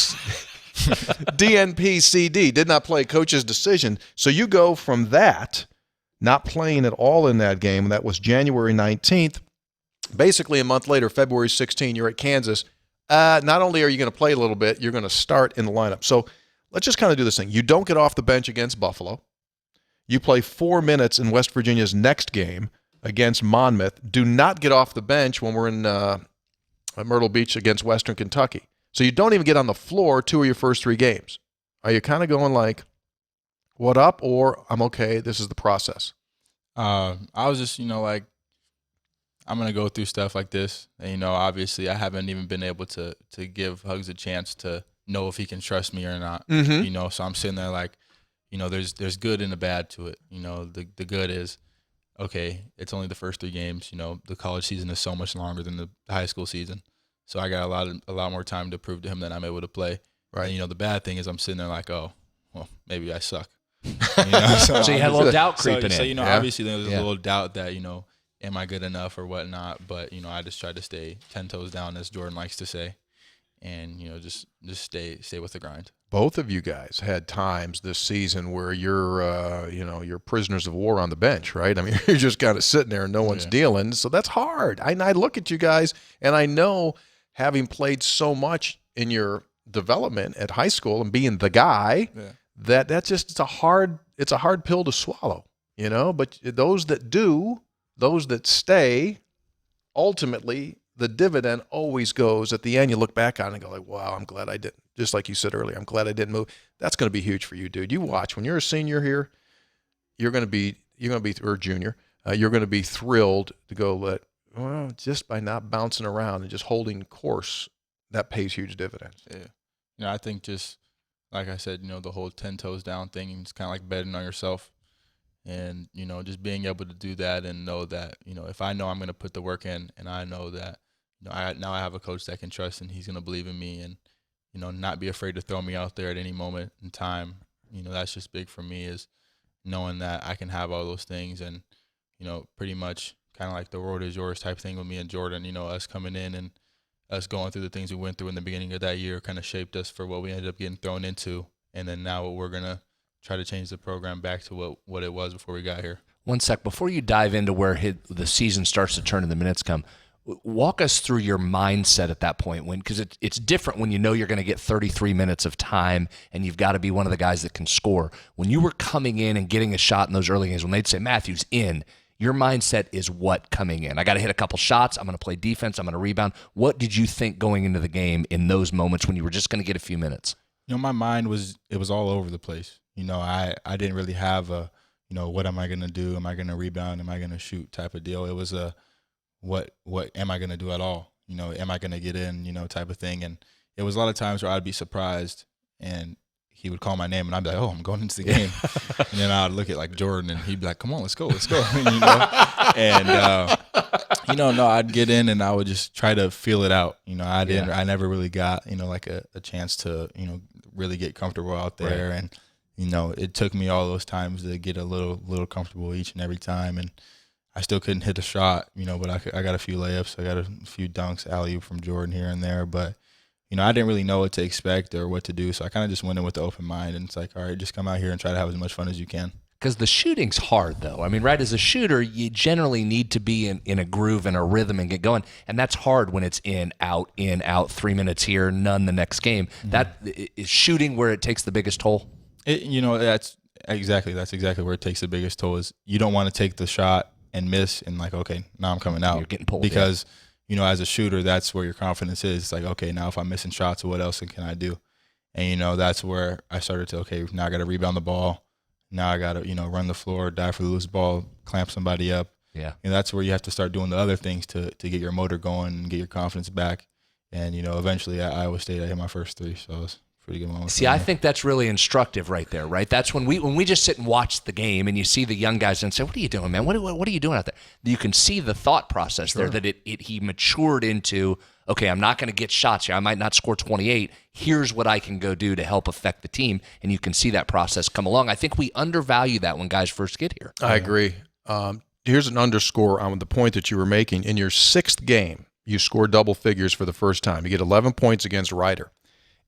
CD did not play, coach's decision. So you go from that, not playing at all in that game, that was January 19th. Basically a month later, February 16, you're at Kansas. Not only are you going to play a little bit, you're going to start in the lineup. So let's just kind of do this thing. You don't get off the bench against Buffalo. You play 4 minutes in West Virginia's next game against Monmouth. Do not get off the bench when we're in Myrtle Beach against Western Kentucky. So you don't even get on the floor 2 of your first 3 games. Are you kind of going like, what up? Or I'm okay, this is the process? I was just, I'm going to go through stuff like this. And, obviously I haven't even been able to give Hugs a chance to know if he can trust me or not. Mm-hmm. So I'm sitting there like, there's good and the bad to it. The good is, okay, it's only the first 3 games. The college season is so much longer than the high school season. So I got a lot more time to prove to him that I'm able to play. Right. And, the bad thing is I'm sitting there like, oh, well, maybe I suck. So you had a little doubt creeping in. So, Yeah. obviously there was a little doubt that, am I good enough or whatnot? But, I just tried to stay 10 toes down, as Jordan likes to say, and, just stay with the grind. Both of you guys had times this season where you're prisoners of war on the bench, right? I mean, you're just kind of sitting there and no one's dealing. So that's hard. I look at you guys and I know, having played so much in your development at high school and being the guy, that's just it's a hard pill to swallow, But those that stay, ultimately the dividend always goes at the end. You look back on it and go like, wow, I'm glad I didn't. Just like you said earlier, I'm glad I didn't move. That's going to be huge for you, dude. You watch, when you're a senior here, you're going to be or junior, you're going to be thrilled to go just by not bouncing around and just holding course, that pays huge dividends. Yeah. I think just like I said, the whole 10 toes down thing, it's kind of like betting on yourself. And, just being able to do that and know that, if I know I'm going to put the work in and I know that, I have a coach that can trust and he's going to believe in me and, not be afraid to throw me out there at any moment in time. That's just big for me, is knowing that I can have all those things and, pretty much kind of like the world is yours type thing with me and Jordan, us coming in and us going through the things we went through in the beginning of that year kind of shaped us for what we ended up getting thrown into. And then now we're going to try to change the program back to what it was before we got here. One sec, before you dive into where the season starts to turn and the minutes come, walk us through your mindset at that point, because it's different when you're going to get 33 minutes of time and you've got to be one of the guys that can score. When you were coming in and getting a shot in those early games, when they'd say, Matthews in, your mindset is what coming in? I got to hit a couple shots. I'm going to play defense. I'm going to rebound. What did you think going into the game in those moments when you were just going to get a few minutes? My mind was all over the place. I didn't really have a, what am I going to do? Am I going to rebound? Am I going to shoot type of deal? It was a, what am I going to do at all? Am I going to get in, type of thing. And it was a lot of times where I'd be surprised and he would call my name and I'd be like, oh, I'm going into the game. And then I'd look at like Jordan and he'd be like, come on, let's go. And, no, I'd get in and I would just try to feel it out. I never really got, like a chance to, really get comfortable out there. Right. And, it took me all those times to get a little comfortable each and every time. And I still couldn't hit a shot, but I got a few layups. I got a few dunks, alley-oop from Jordan here and there. But, I didn't really know what to expect or what to do. So I kind of just went in with the open mind. And it's like, all right, just come out here and try to have as much fun as you can. Because the shooting's hard, though. I mean, right, as a shooter, you generally need to be in a groove and a rhythm and get going. And that's hard when it's in, out, 3 minutes here, none the next game. Mm-hmm. That is shooting where it takes the biggest toll. That's exactly where it takes the biggest toll is you don't want to take the shot and miss and like, okay, now I'm coming out. You're getting pulled. Because, as a shooter, that's where your confidence is. It's like, okay, now if I'm missing shots, what else can I do? And, that's where I started to, okay, now I got to rebound the ball. Now I got to, run the floor, dive for the loose ball, clamp somebody up. Yeah. And that's where you have to start doing the other things to get your motor going and get your confidence back. And, eventually at Iowa State, I hit my first three. So it was a pretty good moment. See, I think that's really instructive right there, right? That's when we just sit and watch the game and you see the young guys and say, what are you doing, man? What are you doing out there? You can see the thought process there that he matured into, okay, I'm not going to get shots here. I might not score 28. Here's what I can go do to help affect the team. And you can see that process come along. I think we undervalue that when guys first get here. I agree. Here's an underscore on the point that you were making. In your 6th game, you score double figures for the first time. You get 11 points against Ryder.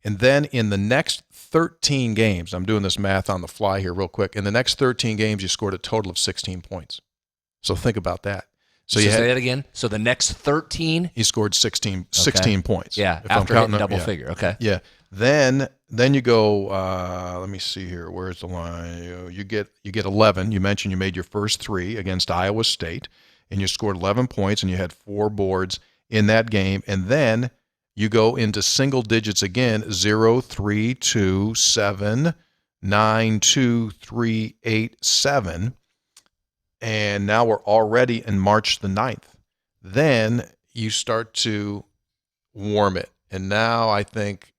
And then in the next 13 games, I'm doing this math on the fly here real quick. In the next 13 games, you scored a total of 16 points. So think about that. So you say that again? So the next 13? He scored 16 points. Yeah, after hitting double figure. Okay. Yeah. Then you go, let me see here. Where's the line? You get 11. You mentioned you made your first 3 against Iowa State, and you scored 11 points, and you had 4 boards in that game. And then you go into single digits again, 0, 3, 2, 7, 9, 2, 3, 8, 7. And now we're already in March the 9th. Then you start to warm it. And now I think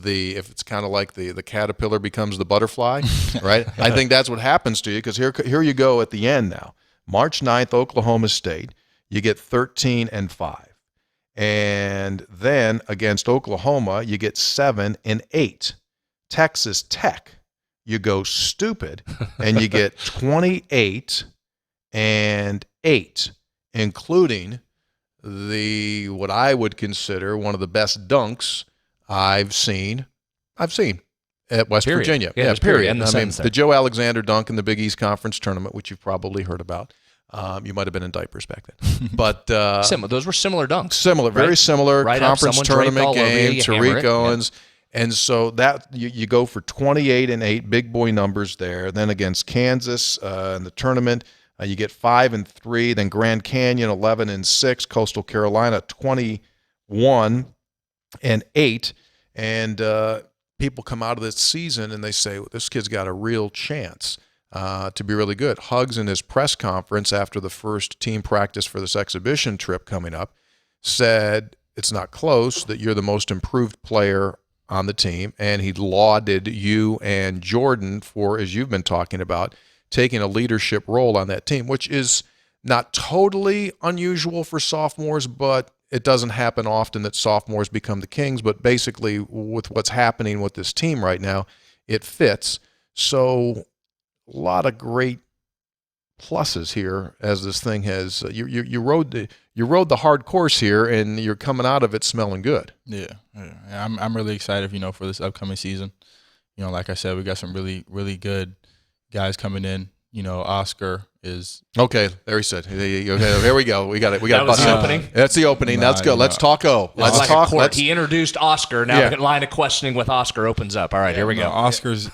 if it's kind of like the caterpillar becomes the butterfly, right? I think that's what happens to you because here you go at the end now. March 9th, Oklahoma State, you get 13-5. And then against Oklahoma, you get 7-8. Texas Tech, you go stupid, and you get 28-8, including what I would consider one of the best dunks I've seen at West Virginia. Yeah, period. And the Joe Alexander dunk in the Big East Conference tournament, which you've probably heard about. You might have been in diapers back then, but those were similar dunks. Very similar right conference tournament game. You, Tariq Owens. And so that you go for 28-8, big boy numbers there. Then against Kansas in the tournament, you get 5-3. Then Grand Canyon 11-6, Coastal Carolina 21-8, and people come out of this season and they say, well, this kid's got a real chance to be really good. Huggs in his press conference after the first team practice for this exhibition trip coming up said it's not close, that you're the most improved player on the team, and he lauded you and Jordan for, as you've been talking about, taking a leadership role on that team, which is not totally unusual for sophomores, but it doesn't happen often that sophomores become the kings. But basically, with what's happening with this team right now, it fits. So a lot of great pluses here as this thing has you rode the hard course here, and you're coming out of it smelling good. Yeah. I'm really excited, for this upcoming season. Like I said, we got some really, really good guys coming in. Oscar is okay. There he said. Here we go. We got it. That was the opening. That's the opening. Let's go. Let's talk. Let's talk. He introduced Oscar. Now the line of questioning with Oscar opens up. All right, here we go. Oscar's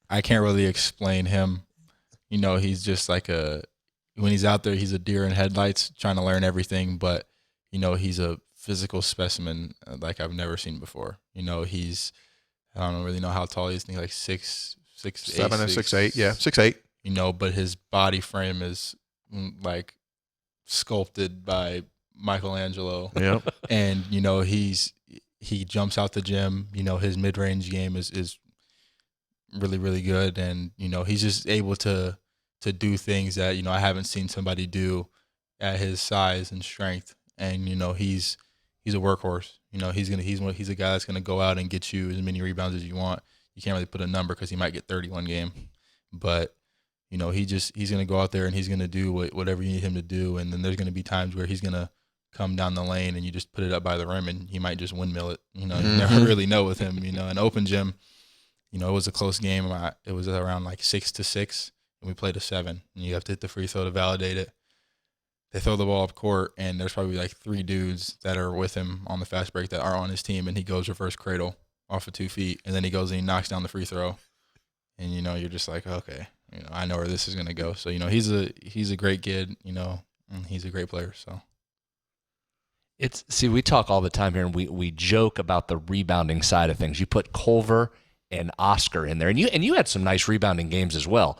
I can't really explain him. He's just like when he's out there, he's a deer in headlights trying to learn everything. But, he's a physical specimen like I've never seen before. I don't really know how tall he is. I think like 6'7" or 6'8". Yeah, 6'8". But his body frame is like sculpted by Michelangelo. Yeah. And, he jumps out the gym. His mid-range game is really, really good. And, he's just able to do things that, I haven't seen somebody do at his size and strength. And, he's a workhorse. He's a guy that's going to go out and get you as many rebounds as you want. You can't really put a number because he might get 30 one game. But, he's going to go out there and he's going to do whatever you need him to do. And then there's going to be times where he's going to come down the lane and you just put it up by the rim and he might just windmill it. You never really know with him. An open gym, you know, it was a close game. It was around like 6-6, and we played a 7. And you have to hit the free throw to validate it. They throw the ball up court, and there's probably like 3 dudes that are with him on the fast break that are on his team, and he goes reverse cradle off of 2 feet, and then he goes and he knocks down the free throw. And, you know, you're just like, okay, you know, I know where this is going to go. So, you know, he's a great kid, you know, and he's a great player. So See, we talk all the time here, and we joke about the rebounding side of things. You put Culver and Oscar in there, and you had some nice rebounding games as well.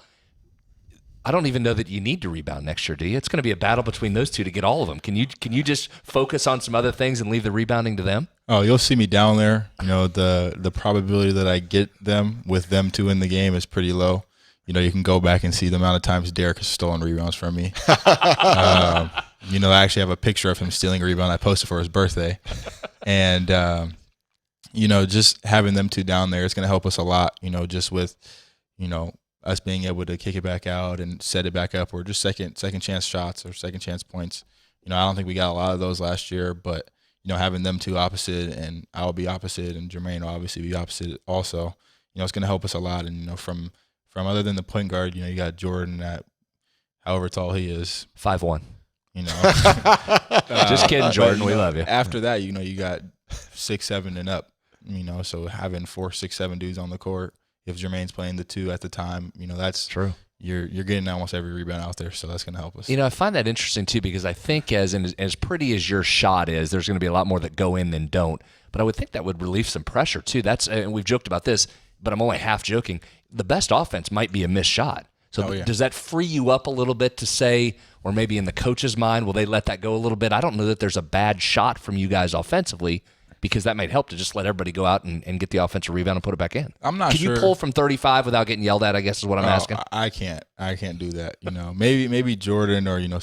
I don't even know that you need to rebound next year, do you? It's going to be a battle between those two to get all of them. Can you just focus on some other things and leave the rebounding to them? Oh, you'll see me down there. You know, the probability that I get them with them 2 in the game is pretty low. You know, you can go back and see the amount of times Derek has stolen rebounds from me. You know, I actually have a picture of him stealing a rebound I posted for his birthday. And, you know, just having them 2 down there is going to help us a lot, you know, just with, you know, us being able to kick it back out and set it back up, or just second chance shots or second chance points. You know, I don't think we got a lot of those last year, but, you know, having them 2 opposite, and I'll be opposite, and Jermaine will obviously be opposite also, you know, it's going to help us a lot. And, you know, from other than the point guard, you know, you got Jordan at however tall he is. 5'1". You know. Just kidding, Jordan. But, we know, love you. After that, you know, you got 6'7" and up, you know, so having 4, 6, 7 dudes on the court, if Jermaine's playing the 2 at the time, you know, that's true. You're getting almost every rebound out there, so that's going to help us. You know, I find that interesting too, because I think as pretty as your shot is, there's going to be a lot more that go in than don't. But I would think that would relieve some pressure too. And we've joked about this, but I'm only half joking. The best offense might be a missed shot. So does that free you up a little bit to say, or maybe in the coach's mind, will they let that go a little bit? I don't know that there's a bad shot from you guys offensively, because that might help to just let everybody go out and get the offensive rebound and put it back in. I'm not sure. Can you pull from 35 without getting yelled at, I guess is what I'm asking? I can't do that. You know, maybe Jordan or, you know,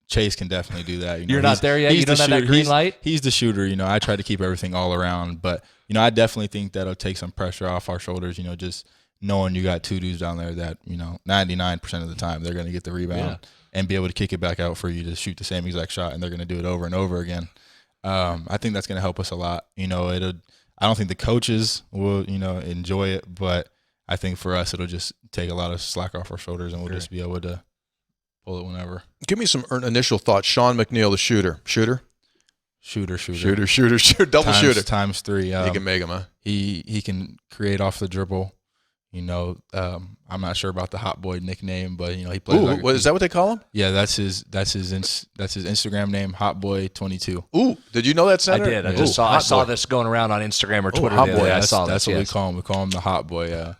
Chase can definitely do that. You know, You're not there yet? You don't have that green light? He's the shooter. You know, I try to keep everything all around. But, you know, I definitely think that'll take some pressure off our shoulders, you know, just knowing you got 2 dudes down there that, you know, 99% of the time they're going to get the rebound and be able to kick it back out for you to shoot the same exact shot, and they're going to do it over and over again. I think that's going to help us a lot. You know, I don't think the coaches will, you know, enjoy it, but I think for us it'll just take a lot of slack off our shoulders, and we'll just be able to pull it whenever. Give me some initial thoughts. Sean McNeil, the shooter. Shooter, double shooter. Times 3. He can make them, huh? He can create off the dribble. You know, I'm not sure about the Hot Boy nickname, but, you know, he plays. Is that what they call him? Yeah, that's his Instagram name, Hot Boy 22. Ooh, did you know that, Senator? I did. I saw this going around on Instagram or Twitter. Hot Boy. I saw that's this. What we call him. We call him the Hot Boy.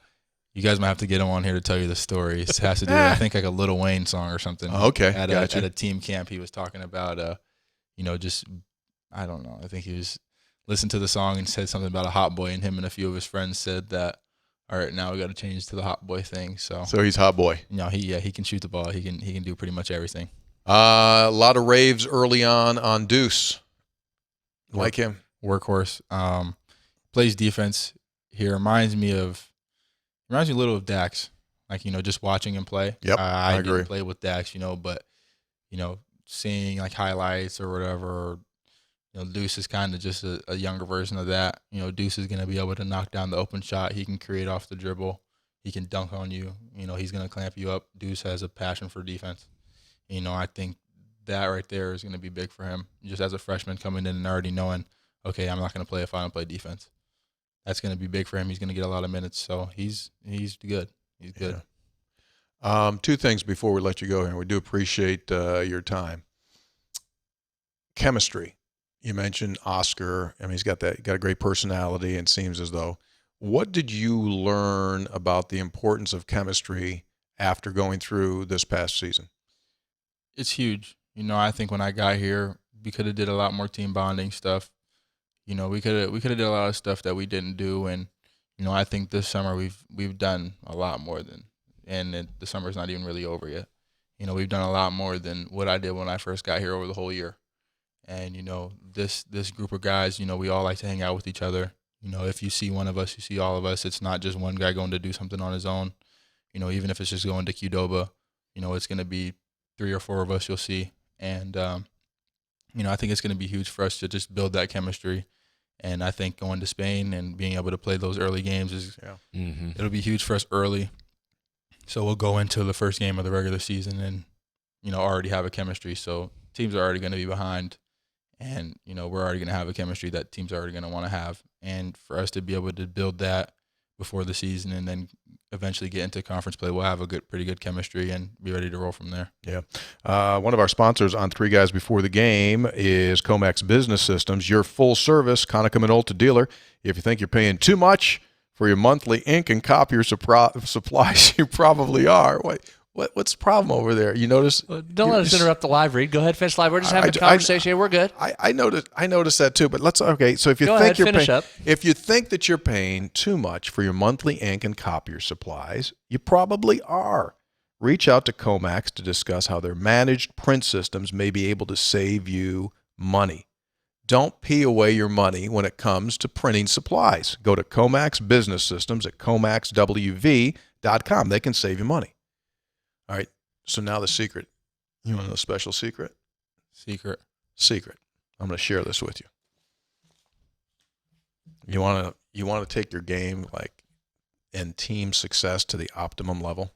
You guys might have to get him on here to tell you the story. It has to do with, I think, like a Lil Wayne song or something. Oh, okay, at a team camp, he was talking about, you know, just, I don't know. I think he was listened to the song and said something about a hot boy, and him and a few of his friends said that, all right, now we got to change to the hot boy thing. So he's hot boy. You know, he can shoot the ball. He can do pretty much everything. A lot of raves early on Deuce. Like him. Workhorse. Plays defense. He reminds me a little of Dax. Like, you know, just watching him play. Yep, I agree. Didn't play with Dax, you know, but, you know, seeing like highlights or whatever, or, you know, Deuce is kind of just a younger version of that. You know, Deuce is going to be able to knock down the open shot. He can create off the dribble. He can dunk on you. You know, he's going to clamp you up. Deuce has a passion for defense. You know, I think that right there is going to be big for him. Just as a freshman coming in and already knowing, okay, I'm not going to play if I don't play defense. That's going to be big for him. He's going to get a lot of minutes. So he's good. He's good. Yeah. 2 things before we let you go here. We do appreciate your time. Chemistry. You mentioned Oscar. I mean, he's got a great personality, and seems as though. What did you learn about the importance of chemistry after going through this past season? It's huge. You know, I think when I got here, we could have did a lot more team bonding stuff. You know, we could have did a lot of stuff that we didn't do, and, you know, I think this summer we've done a lot more the summer's not even really over yet. You know, we've done a lot more than what I did when I first got here over the whole year. And, you know, this group of guys, you know, we all like to hang out with each other. You know, if you see one of us, you see all of us. It's not just one guy going to do something on his own. You know, even if it's just going to Qdoba, you know, it's going to be 3 or 4 of us you'll see. And, you know, I think it's going to be huge for us to just build that chemistry And I think going to Spain and being able to play those early games it'll be huge for us early. So we'll go into the first game of the regular season and, already have a chemistry. So teams are already going to be behind, and, we're already going to have a chemistry that teams are already going to want to have. And for us to be able to build that before the season and then eventually get into conference play, we'll have a pretty good chemistry and be ready to roll from there. Yeah. One of our sponsors on Three Guys Before the Game is Comex Business Systems, your full-service Konica Minolta dealer. If you think you're paying too much for your monthly ink and copier supplies, you probably are. What's the problem over there? You notice? Don't let us interrupt the live read. Go ahead, finish live. We're just having a conversation here. We're good. I noticed that too. But okay. So if you if you think that you're paying too much for your monthly ink and copier supplies, you probably are. Reach out to Comax to discuss how their managed print systems may be able to save you money. Don't pee away your money when it comes to printing supplies. Go to Comax Business Systems at comaxwv.com. They can save you money. All right, so now the secret. You want to know the special secret? Secret. I'm going to share this with you. You want to take your game and team success to the optimum level?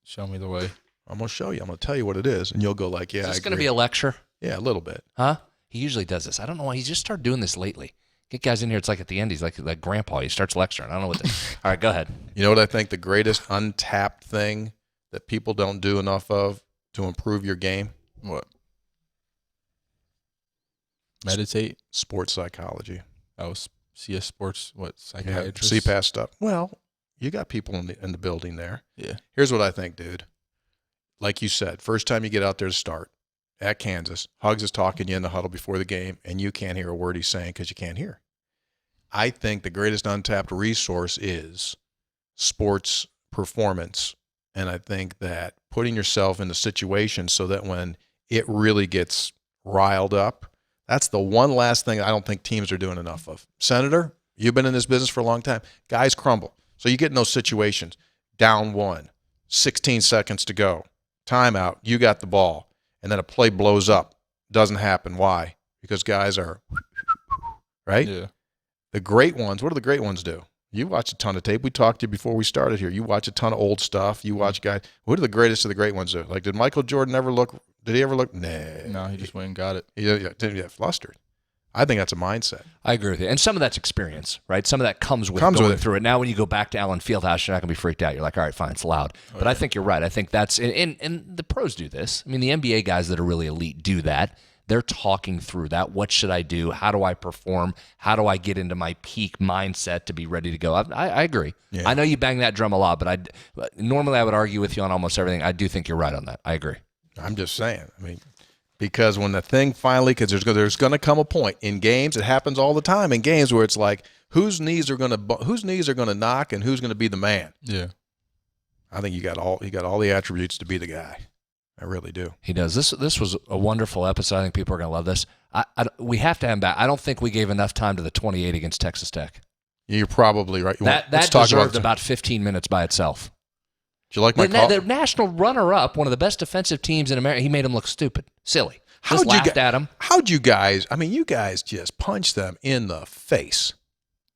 Show me the way. I'm going to show you. I'm going to tell you what it is, and you'll go like, yeah, Is this going to be a lecture? Yeah, a little bit. Huh? He usually does this. I don't know why. He's just started doing this lately. Get guys in here. It's like at the end, he's like grandpa. He starts lecturing. I don't know what All right, go ahead. You know what I think the greatest untapped thing that people don't do enough of to improve your game? What? Meditate? Sports psychology. Oh, see a sports, psychiatrist? CPAS stuff. Well, you got people in the building there. Yeah. Here's what I think, dude. Like you said, first time you get out there to start at Kansas, Hugs is talking to you in the huddle before the game, and you can't hear a word he's saying because you can't hear. I think the greatest untapped resource is sports performance. And I think that putting yourself in a situation so that when it really gets riled up, that's the one last thing I don't think teams are doing enough of. Senator, you've been in this business for a long time. Guys crumble. So you get in those situations. Down 1, 16 seconds to go. Timeout. You got the ball. And then a play blows up. Doesn't happen. Why? Because guys are, right? Yeah. The great ones, what do the great ones do? You watch a ton of tape. We talked to you before we started here. You watch a ton of old stuff. You watch guys. What do the greatest of the great ones do? Like, did Michael Jordan ever look? Did he ever look? Nah. No, he just went and got it. He didn't get flustered. I think that's a mindset. I agree with you. And some of that's experience, right? Some of that comes with going through it. Now when you go back to Allen Fieldhouse, you're not going to be freaked out. You're like, all right, fine, it's loud. But I think you're right. I think that's – and the pros do this. I mean, the NBA guys that are really elite do that. They're talking through that. What should I do? How do I perform? How do I get into my peak mindset to be ready to go? I agree. Yeah. I know you bang that drum a lot, but normally I would argue with you on almost everything. I do think you're right on that. I agree. I'm just saying. I mean, because when the thing finally, because there's going to come a point in games. It happens all the time in games where it's like whose knees are going to knock and who's going to be the man. Yeah. I think you got all the attributes to be the guy. I really do. He does. This was a wonderful episode. I think people are going to love this. We have to have him back. I don't think we gave enough time to the 28 against Texas Tech. You're probably right. That deserved about 15 minutes by itself. Do you like my call? The national runner-up, one of the best defensive teams in America, he made him look stupid, silly. Just laughed at him. How'd you guys? I mean, you guys just punched them in the face.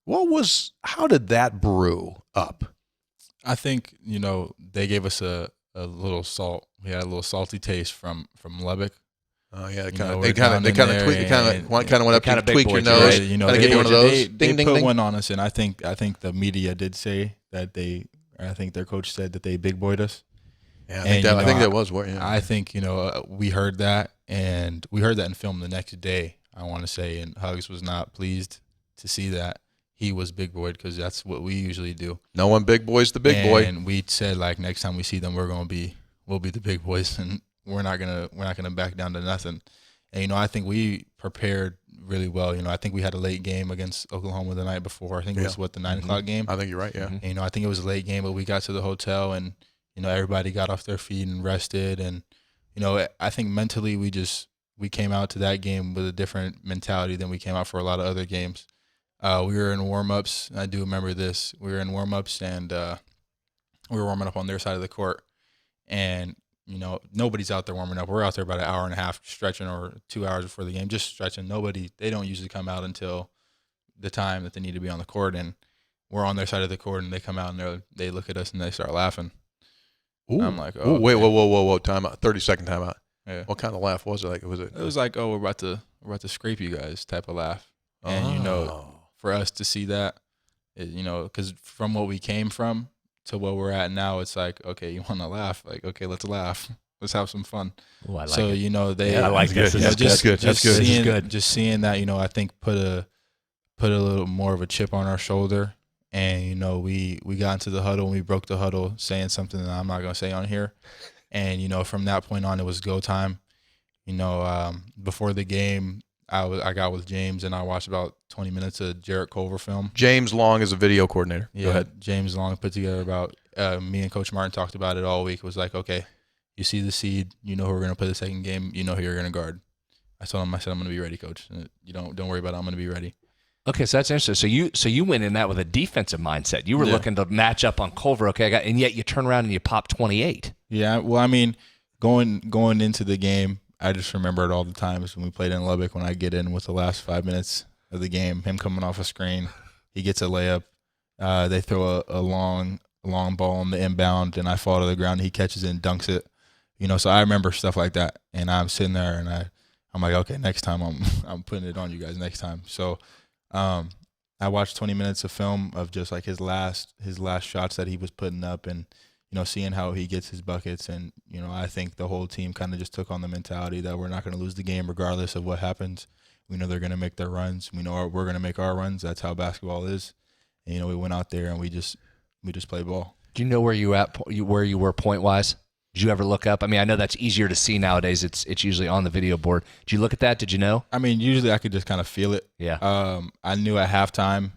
How did that brew up? I think they gave us a little salt. We had a little salty taste from Lubbock. Oh yeah, they kind of went up to tweak your nose. Right? Kind of give you one of those. They put one on us, and I think the media did say that I think their coach said that they big boyed us. Yeah, I think that was what. Yeah. I think we heard that, and we heard that in film the next day. I want to say, and Hugs was not pleased to see that. He was big boyed because that's what we usually do. No one big boys the big boy. And we said next time we see them, we'll be the big boys, and we're not gonna back down to nothing. And I think we prepared really well. I think we had a late game against Oklahoma the night before. I think it was the 9 o'clock game. I think you're right. Yeah. And, I think it was a late game, but we got to the hotel and everybody got off their feet and rested. And I think mentally we came out to that game with a different mentality than we came out for a lot of other games. We were in warm-ups. I do remember this. We were in warm-ups, and we were warming up on their side of the court. And, nobody's out there warming up. We're out there about an hour and a half stretching or 2 hours before the game, just stretching. They don't usually come out until the time that they need to be on the court, and we're on their side of the court, and they come out and they look at us and they start laughing. Ooh. I'm like, Ooh, wait, whoa, time out, 30-second time out. Yeah. What kind of laugh was it? Like, It was like, oh, we're about to scrape you guys type of laugh. And for us to see that, because from what we came from to where we're at now, it's like, okay, you want to laugh? Like, okay, let's laugh. Let's have some fun. Ooh, I like so it. They I like this. That's good. Just seeing that, I think put a little more of a chip on our shoulder. And, we got into the huddle and we broke the huddle saying something that I'm not going to say on here. And, from that point on, it was go time. Before the game, I got with James and I watched about 20 minutes of Jarrett Culver film. James Long is a video coordinator. Yeah, Go ahead. James Long put together about me and Coach Martin talked about it all week. It was like, okay, you see the seed, who we're going to play the second game, who you're going to guard. I told him, I'm going to be ready, Coach. You don't worry about it. I'm going to be ready. Okay, so that's interesting. So you went in that with a defensive mindset. You were looking to match up on Culver. Okay, and yet you turn around and you pop 28. Yeah, well, I mean, going into the game, I just remember it all the times when we played in Lubbock. When I get in with the last 5 minutes of the game, him coming off a screen, he gets a layup. They throw a long ball on the inbound, and I fall to the ground. He catches it and dunks it. So I remember stuff like that, and I'm sitting there and I'm like, okay, next time I'm putting it on you guys next time. So. I watched 20 minutes of film of just like his last shots that he was putting up, and seeing how he gets his buckets, and I think the whole team kind of just took on the mentality that we're not going to lose the game regardless of what happens. We know they're going to make their runs. We know we're going to make our runs. That's how basketball is. And, we went out there and we just played ball. Do you know where you were point wise? Did you ever look up? I mean, I know that's easier to see nowadays. It's usually on the video board. Did you look at that? Did you know? I mean, usually I could just kind of feel it. Yeah. I knew at halftime,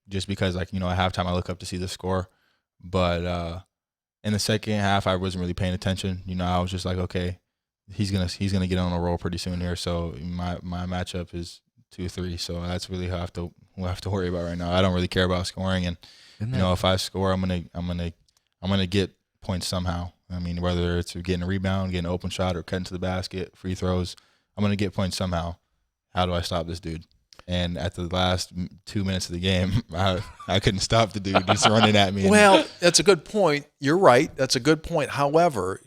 just because at halftime I look up to see the score, but in the second half I wasn't really paying attention. I was just like, okay, he's gonna get on a roll pretty soon here. So my matchup is 2-3. So that's really who I have to worry about right now. I don't really care about scoring, and if I score, I'm gonna get points somehow. I mean, whether it's getting a rebound, getting an open shot, or cutting to the basket, free throws, I'm going to get points somehow. How do I stop this dude? And at the last 2 minutes of the game, I couldn't stop the dude just running at me. Well, that's a good point. You're right. That's a good point. However,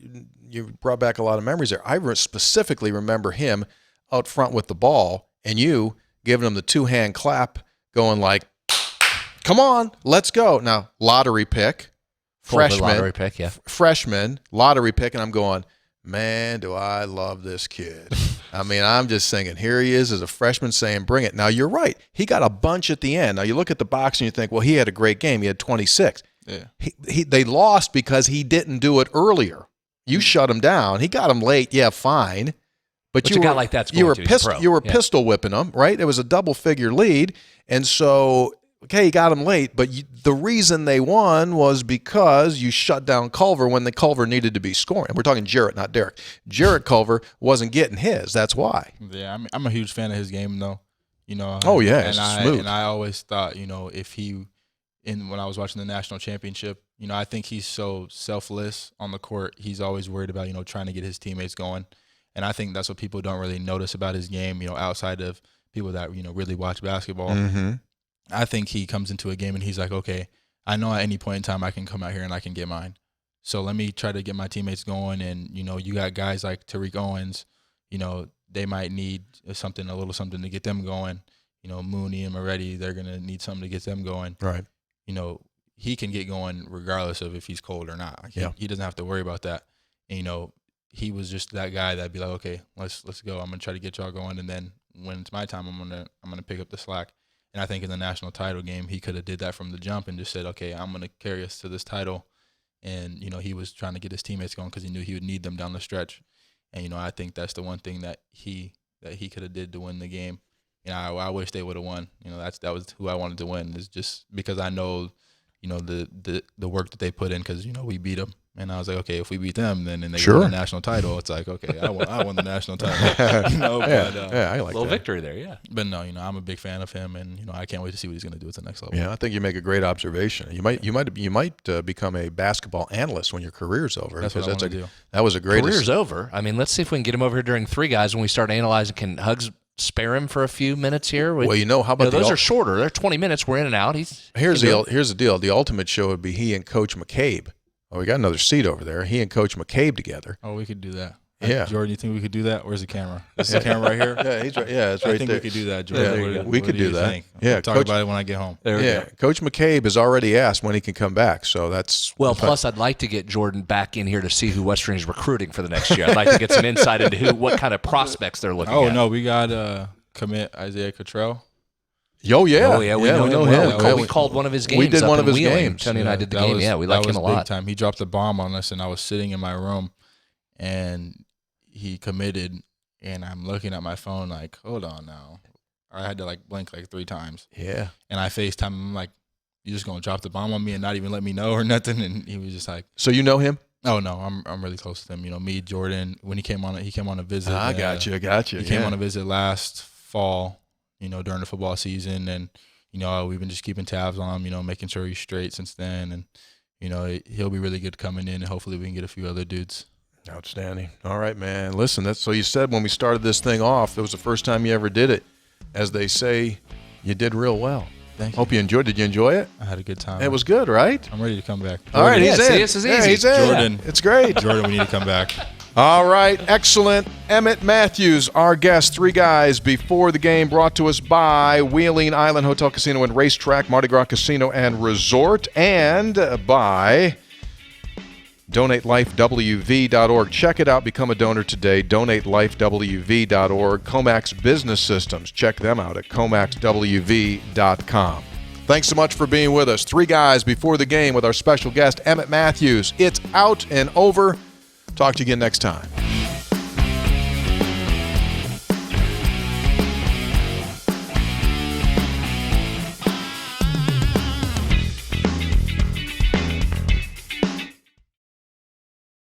you brought back a lot of memories there. I specifically remember him out front with the ball and you giving him the two-hand clap, going like, come on, let's go. Now, lottery pick. Freshman, lottery pick, and I'm going, man, do I love this kid. I mean, I'm just singing, here he is as a freshman saying, bring it. Now, you're right. He got a bunch at the end. Now, you look at the box and you think, well, he had a great game. He had 26. Yeah. They lost because he didn't do it earlier. You shut him down. He got him late, yeah, fine. But you a guy like that's you were pistol whipping him, right? It was a double-figure lead, and so – okay, you got him late, but the reason they won was because you shut down Culver when the Culver needed to be scoring. We're talking Jarrett, not Derek. Jarrett Culver wasn't getting his. That's why. Yeah, I'm a huge fan of his game, though. Oh yeah, smooth. And I always thought, if when I was watching the national championship, I think he's so selfless on the court. He's always worried about trying to get his teammates going, and I think that's what people don't really notice about his game. Outside of people that really watch basketball. Mm-hmm. I think he comes into a game and he's like, okay, I know at any point in time I can come out here and I can get mine. So let me try to get my teammates going. And, you got guys like Tariq Owens, they might need a little something to get them going. Mooney and Moretti, they're going to need something to get them going. Right. He can get going regardless of if he's cold or not. He doesn't have to worry about that. And, he was just that guy that'd be like, okay, let's go. I'm going to try to get y'all going. And then when it's my time, I'm going to pick up the slack. And I think in the national title game, he could have did that from the jump and just said, okay, I'm going to carry us to this title. And, he was trying to get his teammates going because he knew he would need them down the stretch. And, I think that's the one thing that he could have did to win the game. I wish they would have won. That was who I wanted to win, is just because I know, the work that they put in, because, we beat them. And I was like, okay, if we beat them, then and they win the national title, it's like, okay, I won the national title. I like little that. Victory there, yeah. But no, I'm a big fan of him, and I can't wait to see what he's going to do at the next level. Yeah, I think you make a great observation. You might become a basketball analyst when your career's over. That's what I want to do. That was a great career's over. I mean, let's see if we can get him over here during Three Guys when we start analyzing. Can Hugs spare him for a few minutes here? Well, how about those are shorter. They're 20 minutes. We're in and out. Here's the deal. The ultimate show would be he and Coach McCabe. Oh, we got another seat over there. He and Coach McCabe together. Oh, we could do that. Yeah. Jordan, you think we could do that? Where's the camera? Is the camera right here? Yeah, he's right. Yeah, it's right there. I think we could do that, Jordan. Yeah, we could do that. Think? Yeah, we'll talk Coach, about it when I get home. Coach McCabe has already asked when he can come back, so that's plus I'd like to get Jordan back in here to see who West Virginia's recruiting for the next year. I'd like to get some insight into what kind of prospects they're looking at. Oh no, we got commit Isaiah Cottrell. Oh yeah, we know him. Well. We called one of his games. We did up one of in his Wheeling. games. Tony and I did the game. We like him a lot. Big time. He dropped a bomb on us, and I was sitting in my room, and he committed. And I'm looking at my phone like, hold on now. I had to blink 3 times. Yeah. And I FaceTime him. I'm like, you just gonna drop the bomb on me and not even let me know or nothing? And he was just like, so you know him? Oh no, I'm really close to him. Me, Jordan. When he came on a visit. I got you. He came on a visit last fall. During the football season, and we've been just keeping tabs on him. Making sure he's straight since then, and he'll be really good coming in, and hopefully we can get a few other dudes. Outstanding. All right, man. Listen, so you said when we started this thing off, that was the first time you ever did it. As they say, you did real well. Thank you. Hope you enjoyed. Did you enjoy it? I had a good time. It was good, right? I'm ready to come back. All right, he's in. See, this is easy. He's in. Jordan. It's great. Jordan, we need to come back. All right, excellent. Emmitt Matthews, our guest, 3 guys before the game, brought to us by Wheeling Island Hotel, Casino, and Racetrack, Mardi Gras Casino and Resort, and by DonateLifeWV.org. Check it out. Become a donor today. DonateLifeWV.org. Comax Business Systems. Check them out at ComaxWV.com. Thanks so much for being with us. 3 guys before the game with our special guest, Emmitt Matthews. It's out and over. Talk to you again next time.